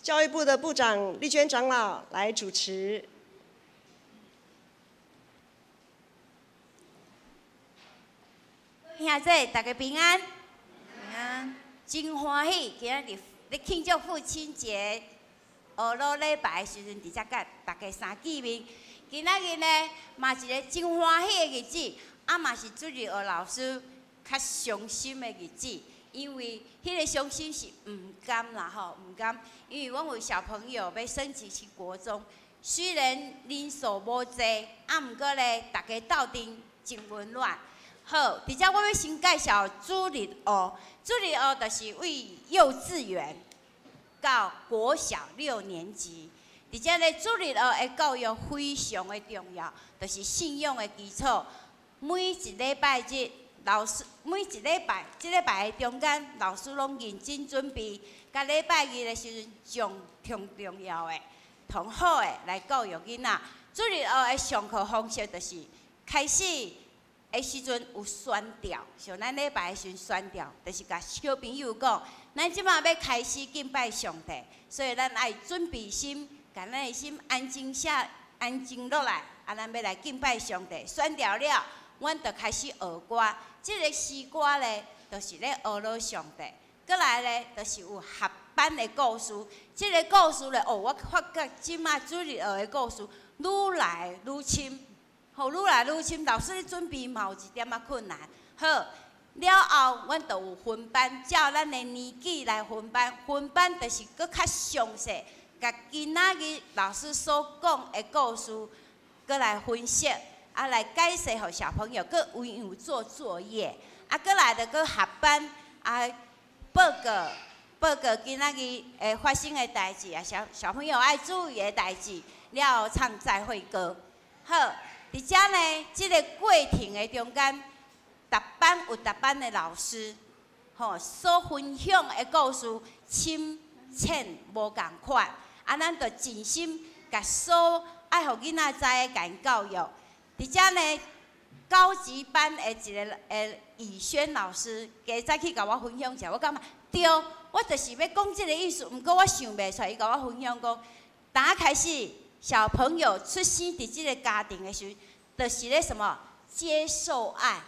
教育部的部长丽娟长老来主持。兄弟，大家平安。平安。真欢喜，今仔日咧庆祝父亲节，学老礼拜的时阵，直接甲大家相见面。今仔日呢，嘛是一个真欢喜的日子，嘛是主日学老师较伤心的日子，因为迄个伤心是唔甘啦吼，唔甘，因为阮有小朋友要升级去国中，虽然人数无济，毋过咧，大家斗阵真温暖。好，伫遮我要先介绍主日学。主日学就是为幼稚园到国小6年级。伫遮咧，主日学的教育非常的重要，就是信仰的基础。每一礼拜日，老师每一礼拜，即礼拜的中间，老师拢认真准备，甲礼拜日的时阵，上重要的、同好的来教育囡仔。主日学的上课方式就是开始。的时阵有宣调，像咱礼拜的时阵宣调，就是甲小朋友讲，咱即马要开始敬拜上帝，所以咱爱准备心，甲咱的心安静落来，咱要来敬拜上帝。宣调了，阮就开始学歌。即个诗歌咧，就是咧学老上帝。过来咧，就是有合班的故事。即个故事咧，我发觉即马主日学的故事愈来愈深。好，愈来愈深，老师咧准备嘛有一点仔困难。好，了后阮就有分班，照咱的年纪来分班。分班就是搁较详细，甲今仔日老师所讲的故事，搁来分析，来解释互小朋友，搁有样做作业。搁来就搁合班，报告今仔日发生的代志小朋友爱注意的代志，了后唱再会歌。好。伫遮呢，即个过程的中间，逐班有逐班的老师，所分享的故事深浅无共款，咱就尽心甲所爱互囡仔知的甲因教育。伫遮呢，高级班的一个宇轩老师，加早去甲我分享者，我感觉对，我就是要讲即个意思，毋过我想袂出来，伊甲我分享讲，打开始。小朋友出生伫即个家庭的时候，就是咧什么接受爱，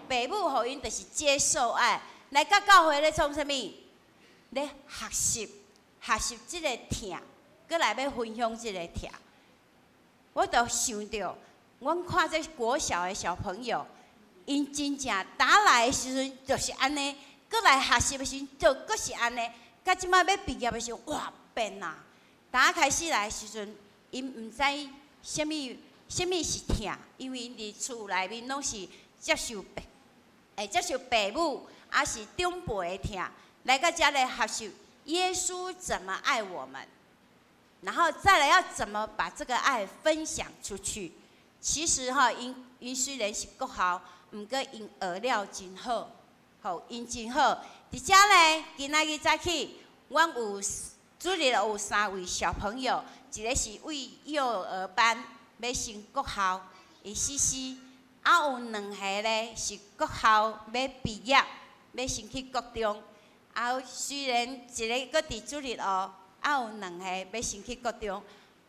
父母互因就是接受爱，来到教会咧创啥物？咧学习即个疼，搁来要分享即个疼。我就想到，阮看这国小的小朋友，因真正打来的时阵就是安尼，搁来学习的时阵就搁是安尼，到即摆要毕业的时候，哇变啦！打开始来的时阵，因毋知什么是疼，因为因伫厝内面拢是接受父母，是长辈的疼，来到遮来学习耶稣怎么爱我们，然后再来要怎么把这个爱分享出去。其实因虽然是国校，毋过因学了真好，因真好。伫遮呢，今仔日早起，阮有。主日有3位小朋友，一个是为幼儿班要升国校，伊死，有2个咧是国校要毕业，要升去国中。虽然一个搁伫主日学，有2个要升去国中，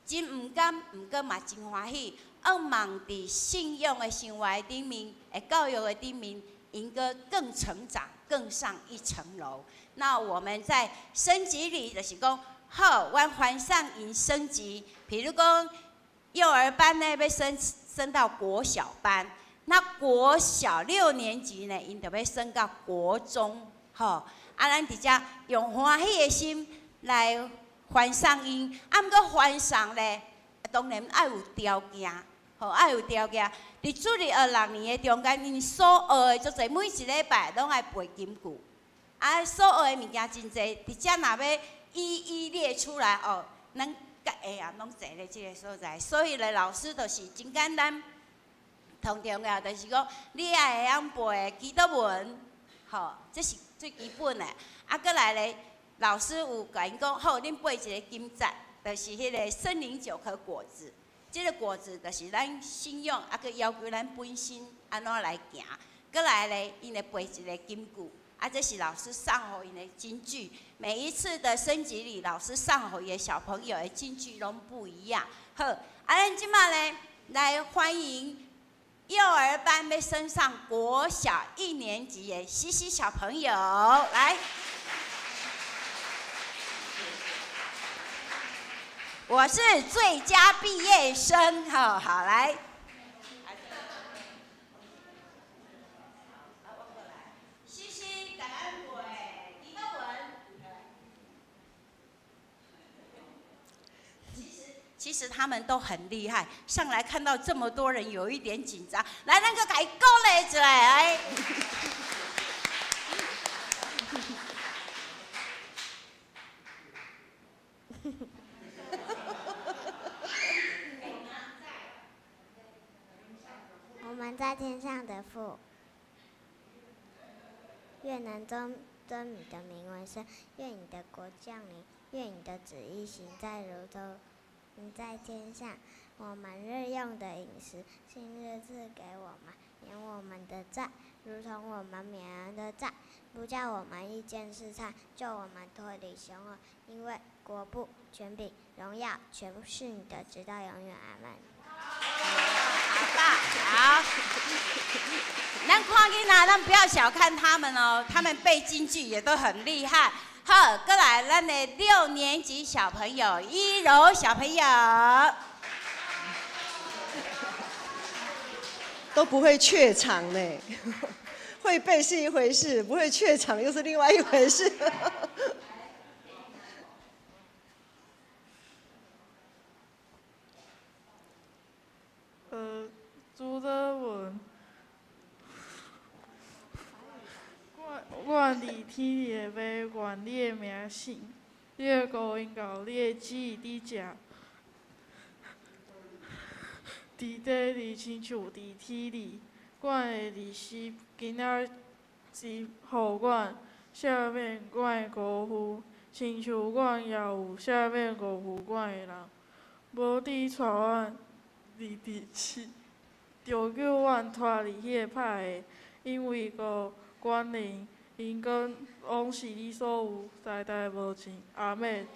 真毋甘，毋过嘛真欢喜。望伫信仰的生活顶面，教育的顶面，因搁更成长，更上一层楼。那我们在升级里就是讲，好，阮还上因升级，比如讲幼儿班呢要升到国小班，那国小6年级呢，因就要升到国中，咱伫遮用欢喜的心来还上因，毋过还上咧，当然爱有条件，爱有条件。伫主日学6年的中间，因所学的足侪，每一礼拜拢爱背金句。所学的物件真侪，伫遮若要一一列出来咱甲下暗拢坐咧即个所在，所以咧老师就是真简单，同重要就是讲你也会晓背祈祷文，吼，这是最基本的。啊，过来咧，老师有甲因讲，好，恁背一个金节，就是迄个森林9颗果子。这个果子就是咱信仰，啊，佮要求咱本身安怎来行。过来咧，因会背一个金句，啊，这是老师上互因的金句。每一次的升级里，老师上互伊的小朋友的金句拢不一样。好，啊，咱即马咧来欢迎幼儿班要升上国小1年级的西西小朋友来。我是最佳毕业生，好来。西西感恩会祈祷文。其实他们都很厉害，上来看到这么多人，有一点紧张。来，咱个给鼓励一下，来。我们在天上的父，愿能尊你的名为圣，愿你的国降临，愿你的旨意行在如同在天上。我们日用的饮食，今日赐给我们，免我们的债，如同我们免人的债，不叫我们遇见试探，救我们脱离凶恶。因为国度、权柄、荣耀，全部是你的，直到永远。阿门。好吧，好。咱看囡仔，咱不要小看他们哦，他们背京剧也都很厉害。好，过来，咱的6年级小朋友，一柔小朋友，都不会怯场呢。会背是一回事，不会怯场又是另外一回事。主的文，我伫天里的马，愿你的名圣，你的国应到，你的旨意伫遮，伫地里亲像伫天里。阮的日时今仔日，互阮赦免阮的辜负，亲像阮也有赦免辜负阮的人，无伫带阮入地狱。就叫阮脱离迄个歹的，因为个管理、因跟往是你所有，代代无尽。阿妹。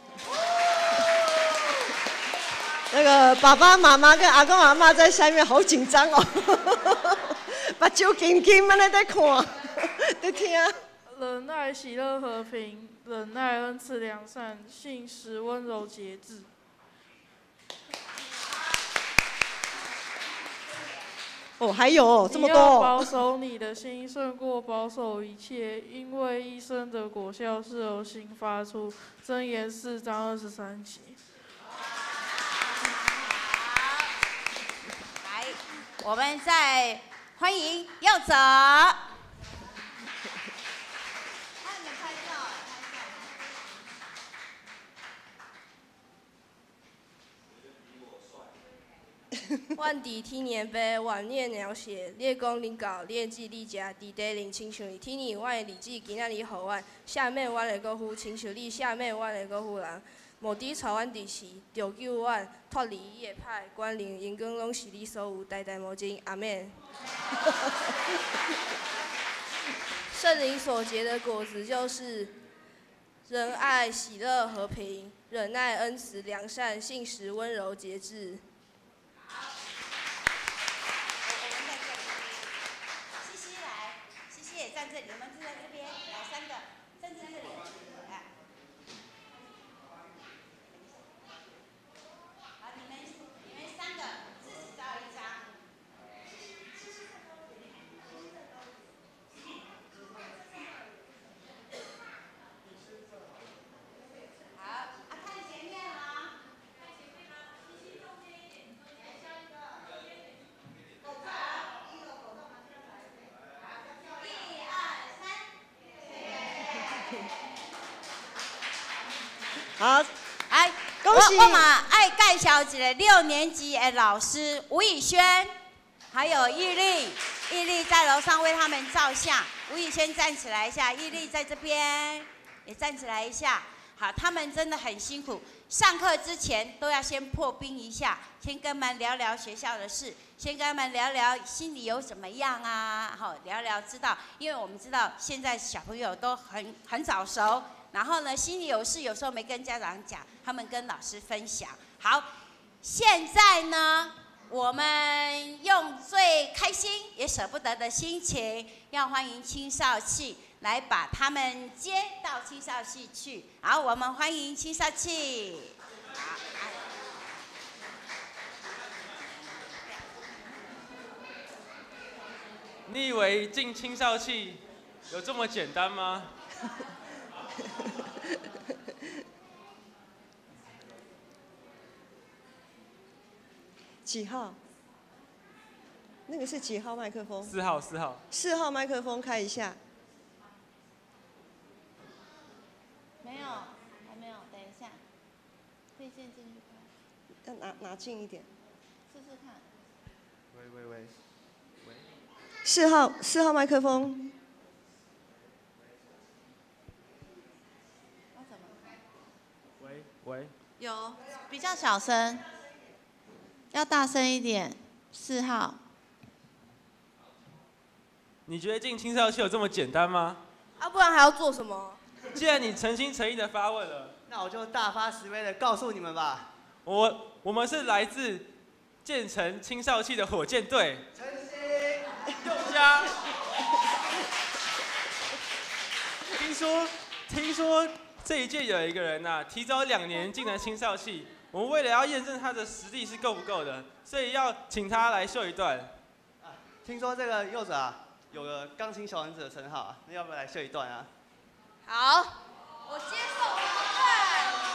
那个爸爸妈妈跟阿公阿嬷在下面好紧张哦，目睭金金安尼在看，在听。仁爱、喜乐、和平，忍耐、恩慈、良善，信实、温柔、节制。哦，还有这么多。你要保守你的心，胜过保守一切，因为一生的果效是由心发出。箴言4章23节。来，我们再欢迎佑泽。阮伫天年飞，万念描写，列公领告，列记列家，伫地灵亲像你。天年阮的日子，今仔日予阮，下面阮的国父，亲像你下面阮的国父人，无伫带阮伫时，就救阮脱离伊的歹，关灵因光拢是你所有，代代无尽。阿免。圣灵所结的果子就是仁爱、喜乐、和平、忍耐、恩慈、良善、信实、温柔、节制。站这里，我们站在这边，来3个，站在这里，来。好，你们3个自己照一张。好，啊，看前面哦。看前面哦，西西中间一点，中间下一个。口罩，一个口罩拿下来。1、2、3。好，来，恭恭喜！我嘛爱介绍一个6年级的老师吴以轩，还有毅力，毅力在楼上为他们照相。吴以轩站起来一下，毅力在这边也站起来一下。好，他们真的很辛苦。上课之前都要先破冰一下，先跟他们聊聊学校的事，先跟他们聊聊心里有怎么样啊，好聊聊知道，因为我们知道现在小朋友都很早熟，然后呢心里有事有时候没跟家长讲，他们跟老师分享。好，现在呢我们用最开心也舍不得的心情，要欢迎青少系来把他们接到青少系去。好，我们欢迎青少系。你以为进青少系有这么简单吗？几号？那个是几号麦克风？4号，4号。4号麦克风开一下。没有，还没有，等一下，可以先进去看。要拿近一点。试试看。喂。4号麦克风。要怎么？喂。有，比较小声，要大声一点。4号。你觉得进青少系有这么简单吗？啊，不然还要做什么？既然你诚心诚意的发问了，那我就大发慈悲的告诉你们吧。我们是来自建成青少系的火箭队。诚心。佑嘉。听说这一届有一个人呐，提早2年进了青少系。我们为了要验证他的实力是够不够的，所以要请他来秀一段。听说这个柚子啊，有个钢琴小王子的称号啊，那要不要来秀一段啊？好，我接受挑战。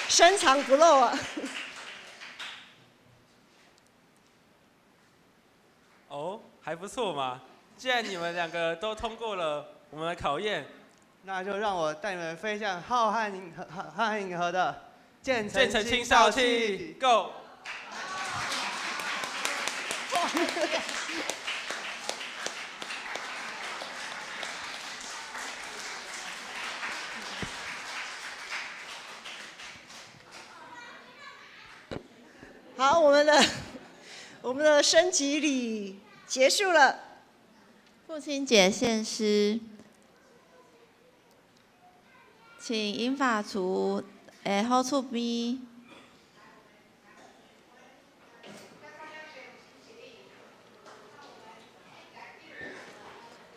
深藏不露啊！哦，还不错嘛。既然你们2个都通过了我们的考验，那就让我带你们飞向浩瀚银河的建成青少系 ，Go！好，我们的升级礼结束了。父亲节献诗，请银发族的好厝边。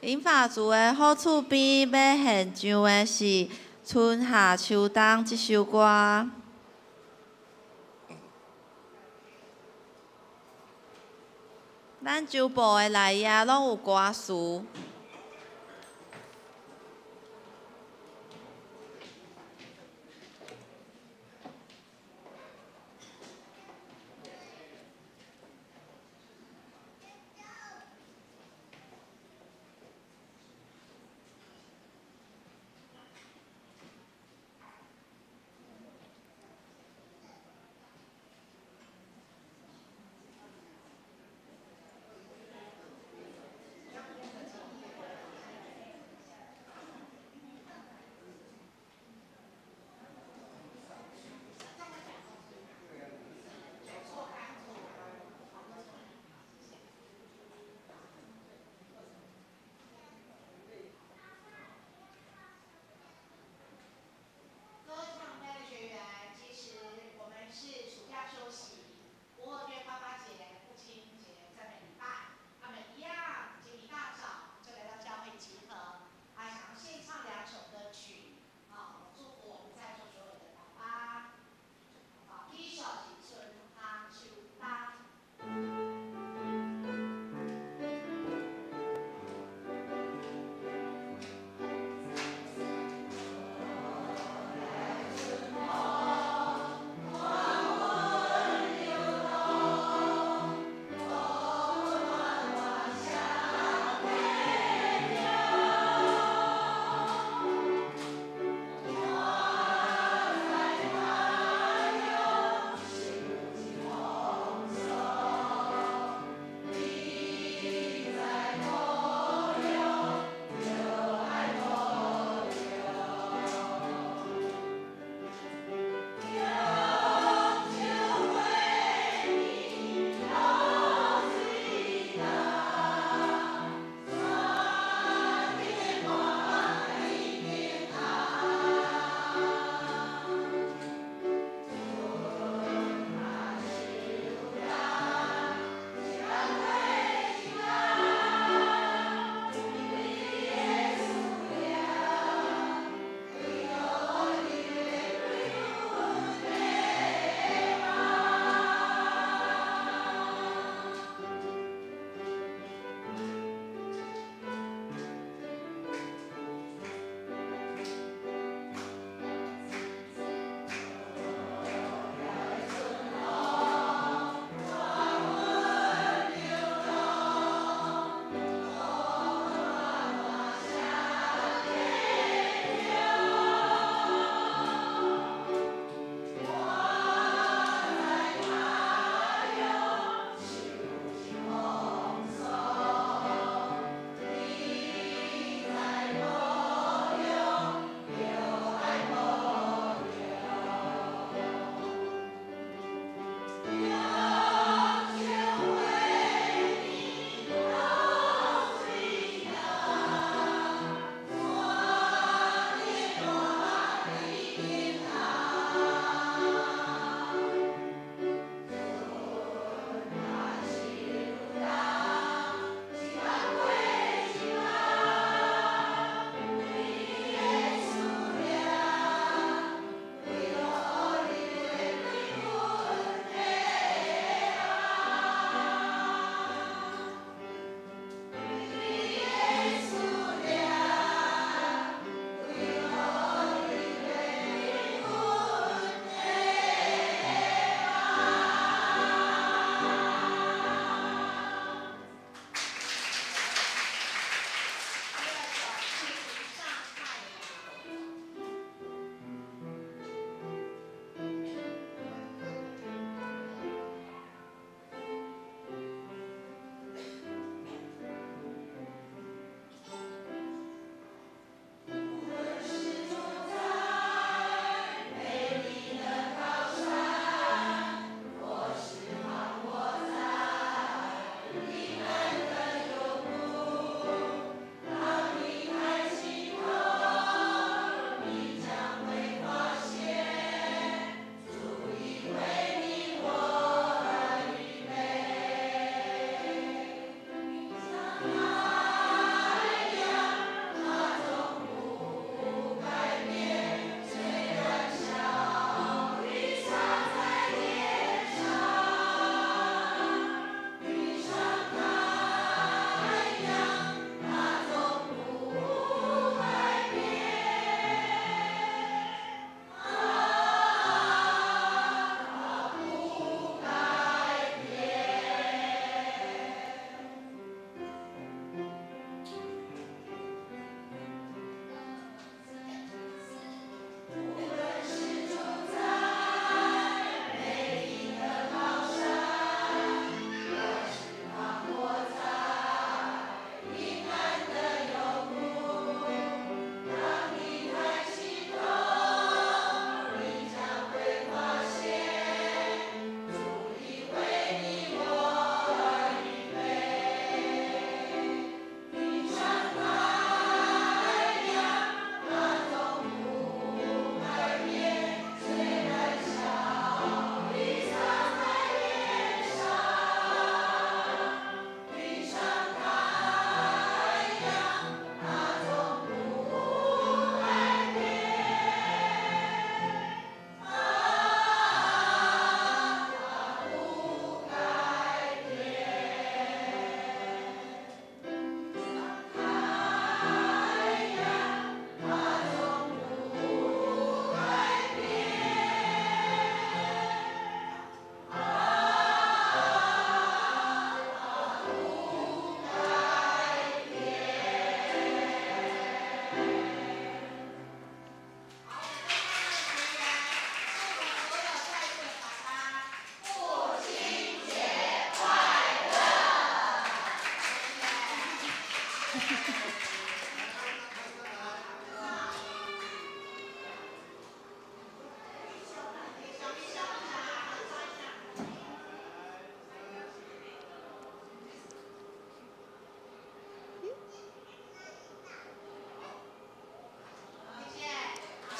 银发族的好厝边要献唱的是《春夏秋冬》这首歌。咱州部的内野拢有歌词。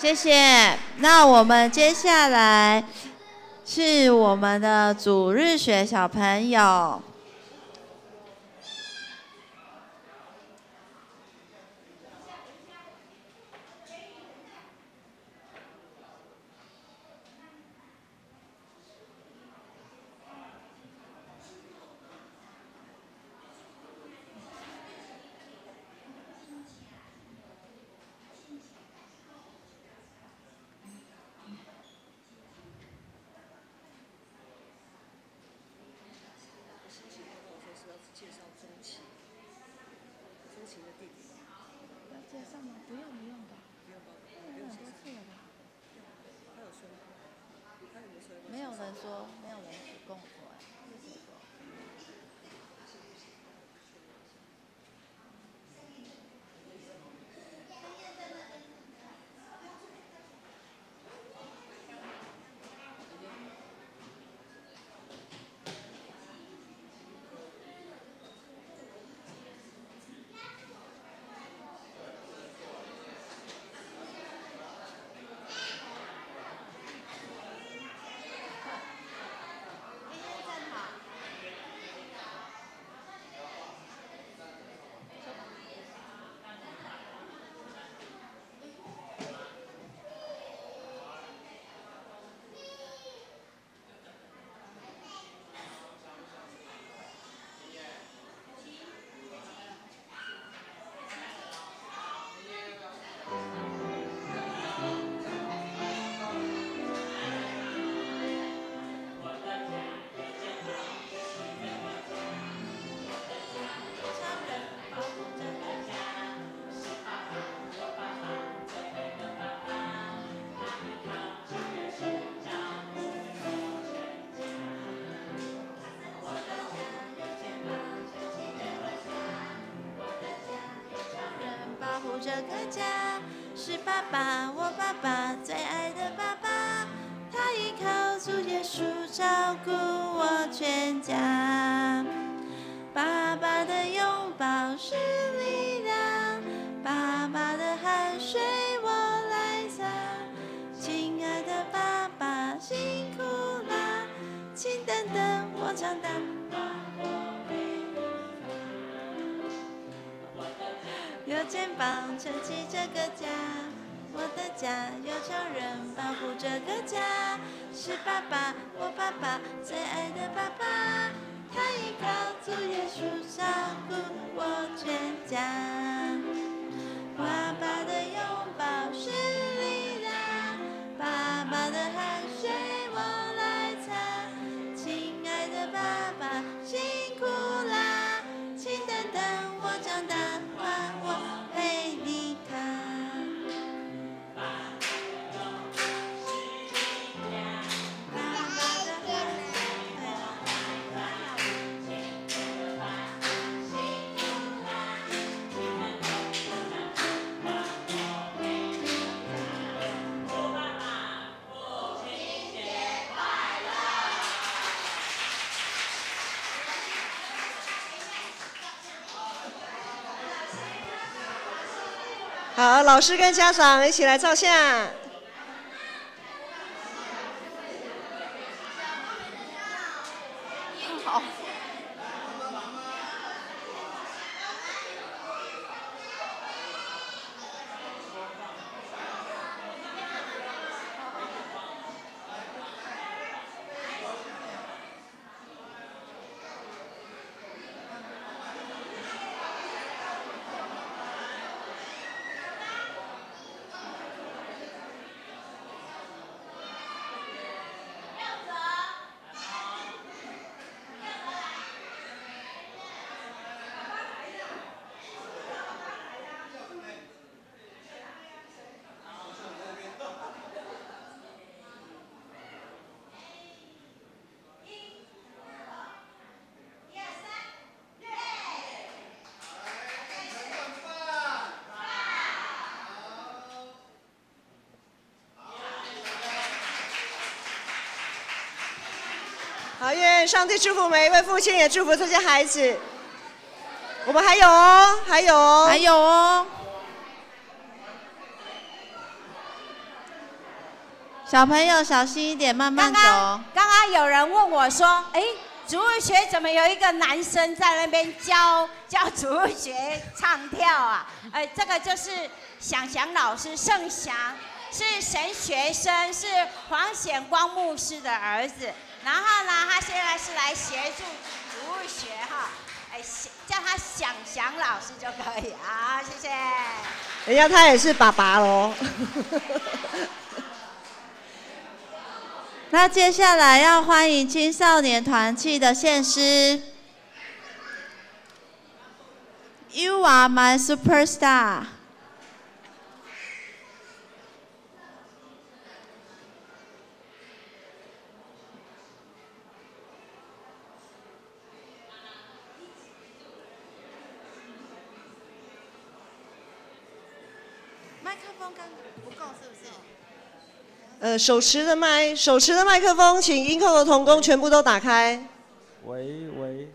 谢谢。那我们接下来是我们的主日学小朋友。没有人说，没有人跟我说，谢谢说。这个家是爸爸，我爸爸最爱的爸爸，他依靠主耶稣照顾我全家。爸爸的拥抱是力量，爸爸的汗水我来擦。亲爱的爸爸辛苦啦，请等等我长大。有肩膀撑起这个家，我的家有强人保护这个家，是爸爸，我爸爸最爱的爸爸，他依靠主耶稣照顾我全家。爸爸的拥抱是力量，爸爸的汗水我来擦。亲爱的爸爸辛苦啦，请等等我长大，换我陪你看。好，老师跟家长一起来照相。好。好，愿上帝祝福每一位父亲，也祝福这些孩子。我们还有哦，还有哦，还有哦。小朋友小心一点，慢慢走。刚刚有人问我说，主日学怎么有一个男生在那边教主日学唱跳啊？这个就是想老师盛祥，是神学生，是黄显光牧师的儿子。然后呢，他现在是来协助主日学哈，叫他想老师就可以啊，谢谢。人家他也是爸爸喽。那接下来要欢迎青少年团契的献诗。You are my superstar。麦克风刚不够，是不是？手持的麦克风，请音控的同工全部都打开。喂。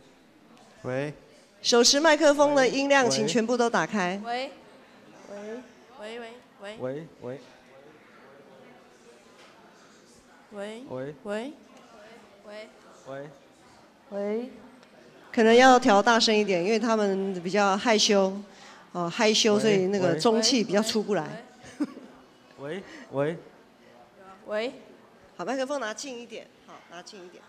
手持麦克风的音量，请全部都打开。喂。可能要调大声一点，因为他们比较害羞，所以那个中气比较出不来。喂。好，麦克风拿近一点，好，拿近一点。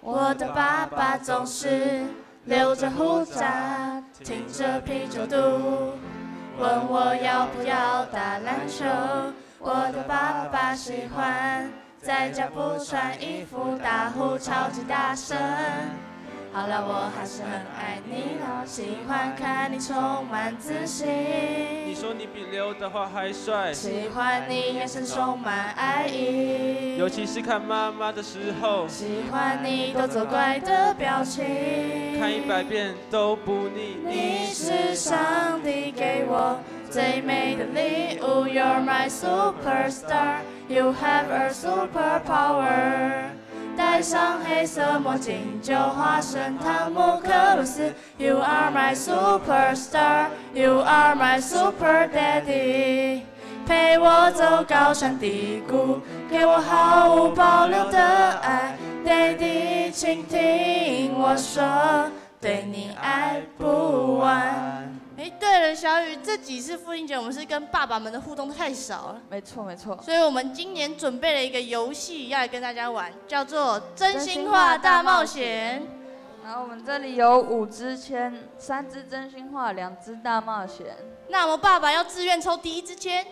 我的爸爸总是留着胡渣，挺着啤酒肚，问我要不要打篮球。我的爸爸喜欢在家不穿衣服打呼超级大声。好了，我还是很爱你，喜欢看你充满自信。你说你比刘德华还帅，喜欢你眼神充满爱意，尤其是看妈妈的时候，喜欢你逗作怪的表情，看100遍都不腻。你是上帝给我最美的礼物 ，You're my superstar, you have a superpower。戴上黑色墨镜就化身汤姆克鲁斯 ，You are my superstar, you are my super daddy。陪我走高山低谷，给我毫无保留的爱 ，Daddy， 请听我说，对你爱不完。对了，小雨，这几次父亲节我们是跟爸爸们的互动太少了。没错。所以我们今年准备了一个游戏要来跟大家玩，叫做真心话大冒险。然后我们这里有5支签，3支真心话，2支大冒险。那我们爸爸要自愿抽第1支签。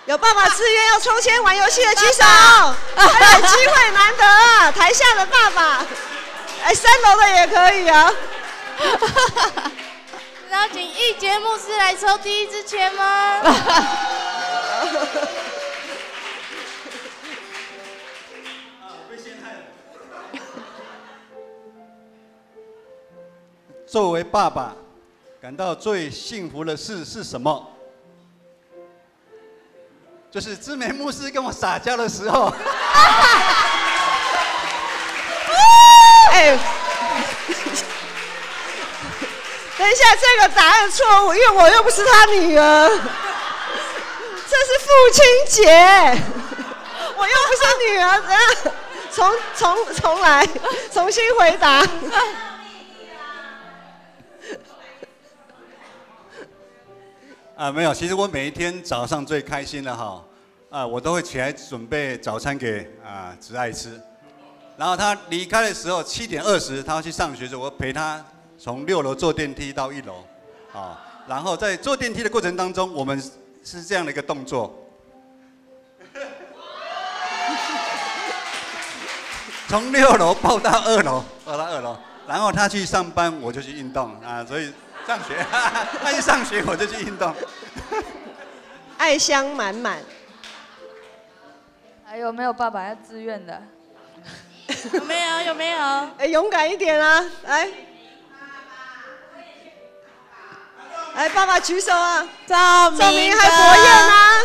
有爸爸自愿要抽签玩游戏的举手，机会难得啊！台下的爸爸，3楼的也可以啊。然后请易杰牧师来抽第1支签吗？作为爸爸，感到最幸福的事是什么？就是志美牧师跟我撒娇的时候。等一下，这个答案错误，因为我又不是他女儿，这是父亲节，我又不是女儿，怎样？重来，重新回答。没有，其实我每一天早上最开心的哈，我都会起来准备早餐给侄爱吃，然后他离开的时候7点20，他要去上学的时候，我陪他从6楼坐电梯到1楼，然后在坐电梯的过程当中，我们是这样的一个动作，从6楼抱到2楼，然后他去上班，我就去运动所以上学，他一上学我就去运动，爱香满满。还有没有爸爸要自愿的？有没有？勇敢一点啊！来，爸爸举手啊！赵明还国宴啊！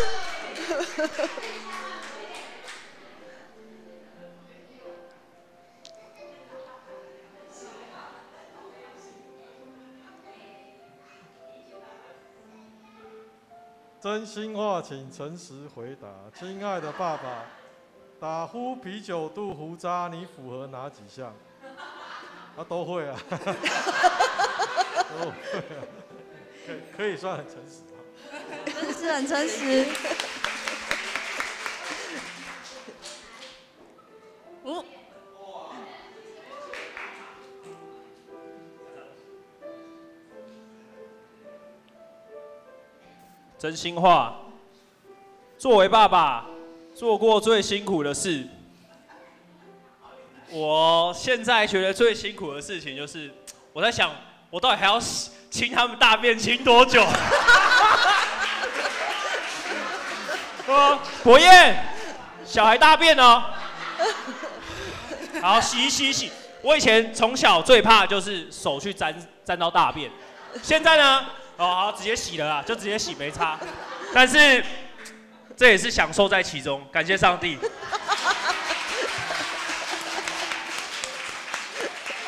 真心话请诚实回答。亲爱的爸爸，打呼、啤酒肚、胡渣，你符合哪几项？都会啊，都会啊，可以算很诚实吧？真是很诚实。真心话，作为爸爸，做过最辛苦的事。我现在觉得最辛苦的事情就是，我在想，我到底还要亲他们大便亲多久？博彦，小孩大便哦，好洗。我以前从小最怕就是手去沾到大便，现在呢，好直接洗了啦，就直接洗没差。但是这也是享受在其中，感谢上帝。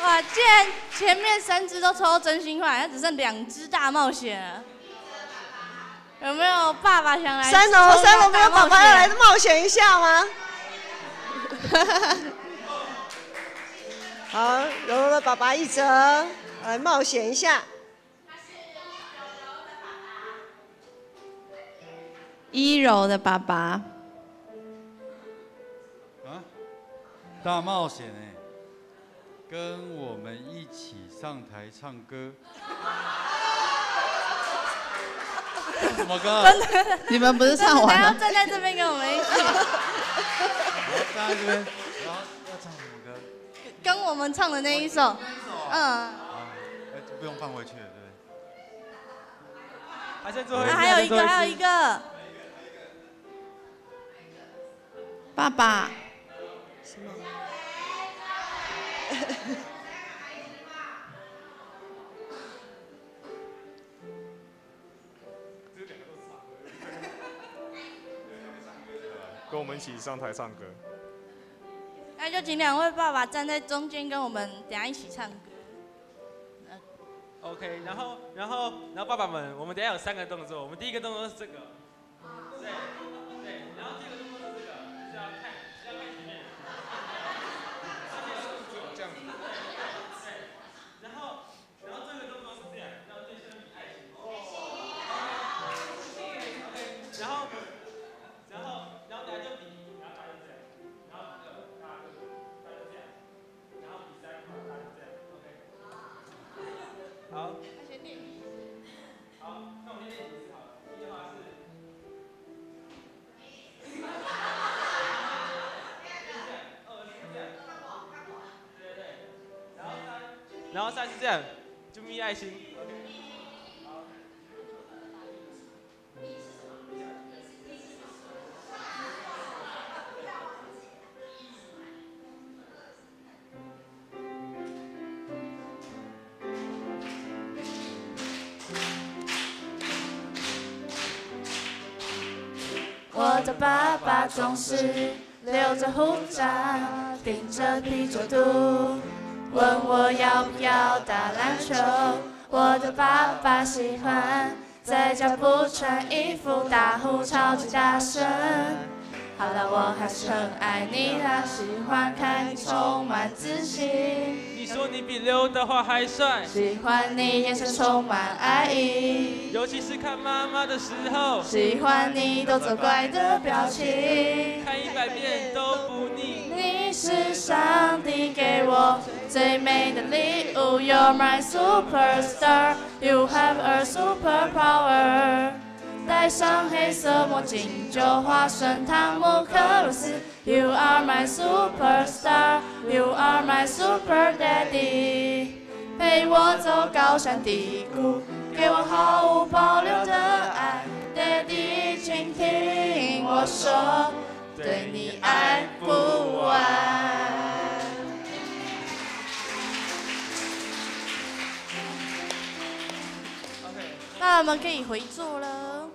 哇，既然前面3只都抽到真心话，那只剩2只大冒险了。有没有爸爸想来？3楼没有爸爸要来冒险一下吗？好，柔柔的爸爸1折，来冒险一下。依柔的爸爸。大冒险哎！跟我们一起上台唱歌。什么歌？真的？你们不是唱完了？站在这边跟我们一起。好，站在这边，然后要唱什么歌？跟我们唱的那一首。不用放回去了，对不对？还剩最后一个。还有一个。爸爸。什么？跟我们一起上台唱歌。那就请2位爸爸站在中间，跟我们等一下一起唱歌。OK， 然后爸爸们，我们等一下有3个动作。我们第一个动作是这个，对，然后第二个动作是这个，是要看前面，这样子，对，然后这个动作是这样，要对身比爱心。然后等下就比，然后他就这样，然后他就这样，然后比3块，他就这样 ，OK。好。好，那我们先练几次好了。第一句话是。然后3是这样，就眯爱心。好。我的爸爸总是留着胡渣，顶着啤酒肚，问我要不要打篮球。我的爸爸喜欢在家不穿衣服打呼超级大声。好了，我还是很爱你啦，喜欢看你充满自信。你说你比刘德华还帅，喜欢你眼神充满爱意，尤其是看妈妈的时候，喜欢你动作怪的表情，看100遍都不腻。你是上帝给我最美的礼物 ，You're my superstar, you have a superpower。戴上黑色墨镜，就化身汤姆克鲁斯。You are my superstar, you are my super daddy。陪我走高山低谷，给我毫无保留的爱。Daddy， 请听我说，对你爱不完。爸爸们可以回座了。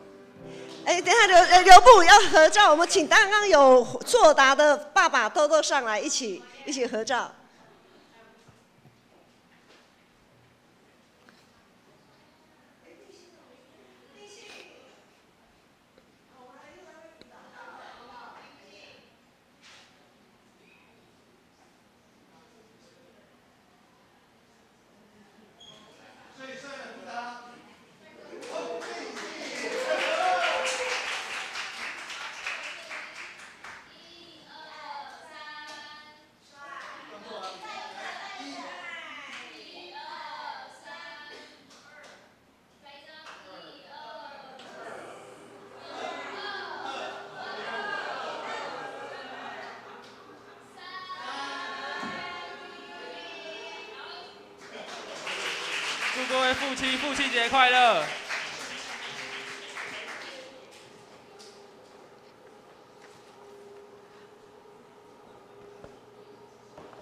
等一下刘部要合照，我们请刚刚有作答的爸爸都上来一起合照。各位父亲，父亲节快乐！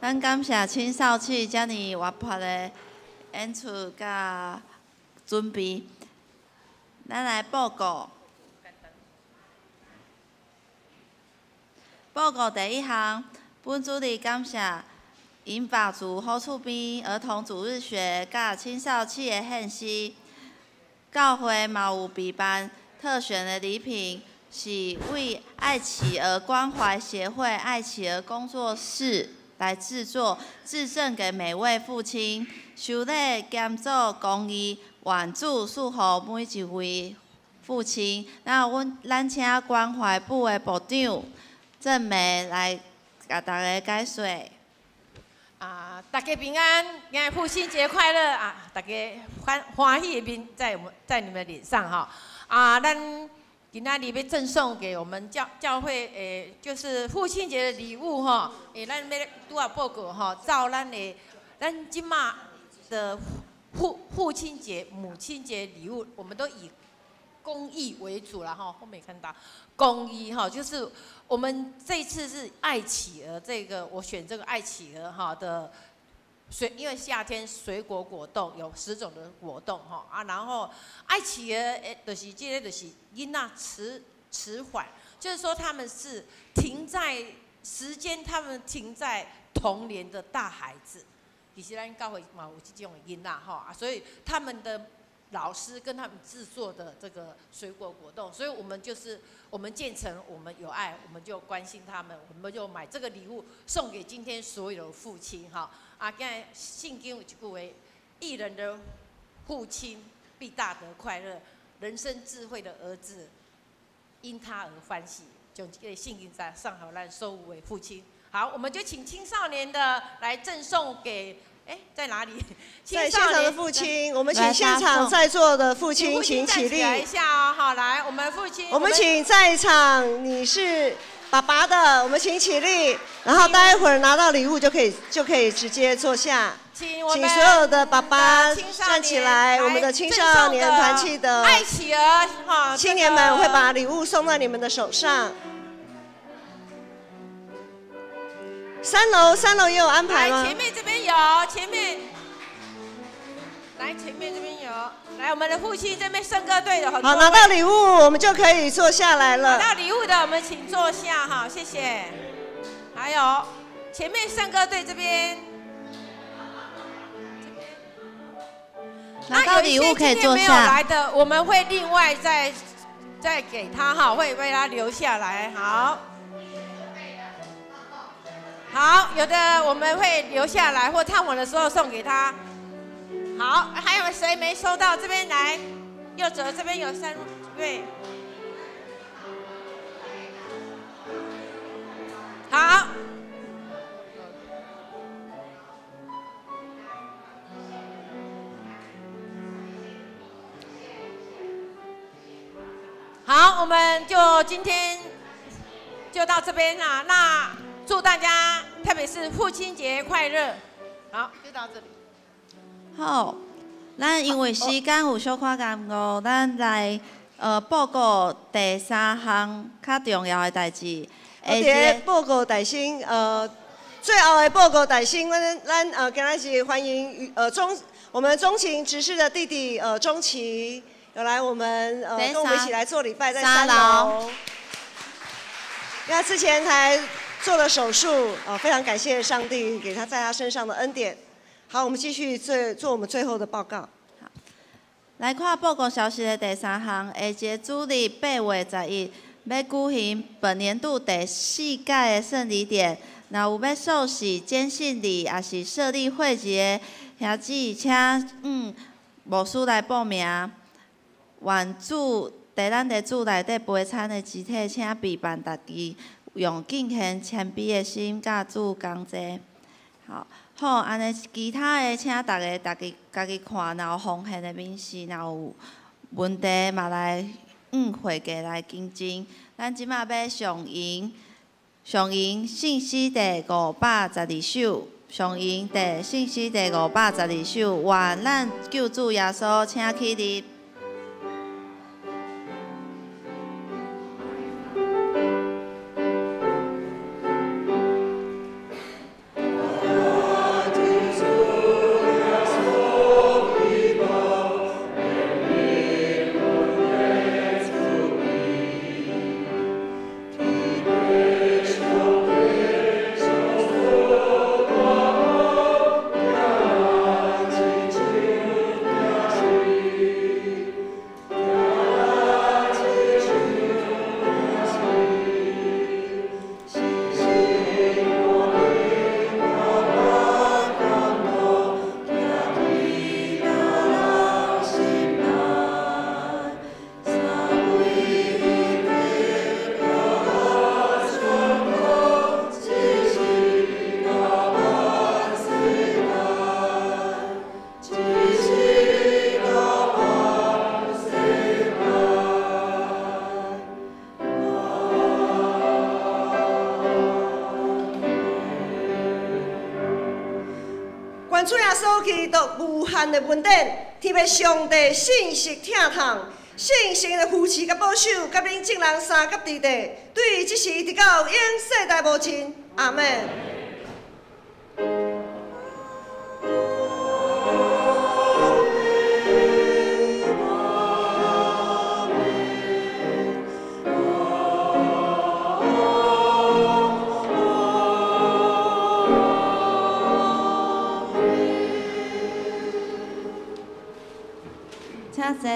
咱感谢青少市遮尔活泼的演出甲准备。咱来报告。报告第一项，本主题感谢银发族好厝边儿童主日学甲青少市的献诗。教会嘛有备办特选的礼品，是为爱企鹅关怀协会爱企鹅工作室来制作，致赠给每位父亲。修礼兼做公益，愿主祝福每一位父亲。咱请关怀部的部长郑梅来甲大家解说。大家平安，今日父亲节快乐啊！大家欢喜的面在你们脸上哈。咱今仔日要赠送给我们教会就是父亲节的礼物哈。咱要拄啊报告哈，照咱即马的父亲节、母亲节礼物，我们都以公益为主啦哈。后面看到公益哈，就是我们这次是爱企鹅我选这个爱企鹅哈的。因为夏天水果果冻有10种的果冻哈然后爱企鹅就是这个就是囡仔迟缓，就是说他们是停在时间，他们停在童年的大孩子。其实咱教会嘛有这种囡仔哈所以他们的老师跟他们制作的这个水果果冻，所以我们建成我们有爱，我们就关心他们，我们就买这个礼物送给今天所有的父亲哈。今日圣经有一句话：一人的父亲必大得快乐，人生智慧的儿子因他而欢喜。就这个圣经上好咱所有的父亲。好，我们就请青少年的来赠送给。在哪里？在现场的父亲，我们请现场在座的父亲请起立。来一下哦，好，来，我们父亲。我们请在场你是爸爸的，我们请起立，然后待会儿拿到礼物就可以直接坐下。请所有的爸爸站起来，我们的青少年团契的爱企鹅哈青年们会把礼物送到你们的手上。三楼也有安排吗？前面这边有，前面这边有，来我们的父亲这边圣歌队有很多。好，拿到礼物我们就可以坐下来了。拿到礼物的我们请坐下哈，谢谢。还有前面圣歌队这边，拿到礼物可以坐下。没有来的，我们会另外再给他哈，会为他留下来。好，有的我们会留下来，或探访的时候送给他。好，还有谁没收到？这边来，右折这边有3位。好。好，我们就今天就到这边啦。那祝大家，特别是父亲节快乐！好，就到这里。好，咱因为时间有小可耽误，咱来报告第3项较重要的代志。报告大新，最后的报告大新，咱今仔日欢迎我们钟情执事的弟弟钟琪，有来我们跟我们一起来做礼拜，在3楼。那之前才做了手术，非常感谢上帝给他在他身上的恩典。好，我们继续做我们最后的报告。好，来看报告消息的第3项，下一个主日8月11日要举行本年度第4届的圣礼典。若有要受洗、坚信礼，也是设立会籍的兄弟，请牧师来报名。愿主在咱的主内底陪餐的肢体，请备办家己。用敬虔谦卑的心，甲主同齐。好，安尼其他的，请大家家己看，若有奉献的明细，若有问题嘛来会计来跟进。咱即马要上映信息第512首，上营第信息第512首，愿咱救主耶稣，请起立。愿主耶稣基督无限的恩典，特别上帝信实疼痛，信心的扶持甲保守，甲恁众人三甲地地，对即时直到永世代无尽。阿门。请坐。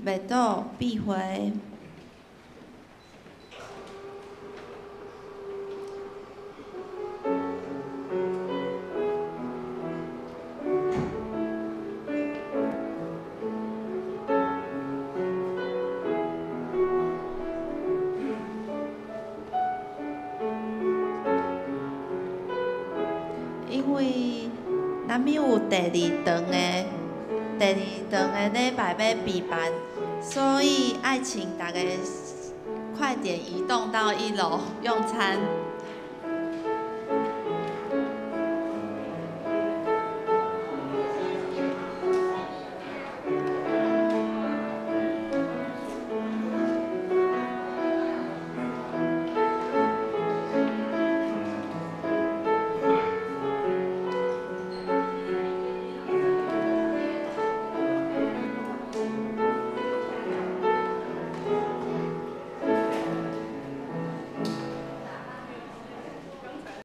袂倒必回。因为咱们有第二堂的礼拜要备办，所以爱请大家快点移动到1楼用餐。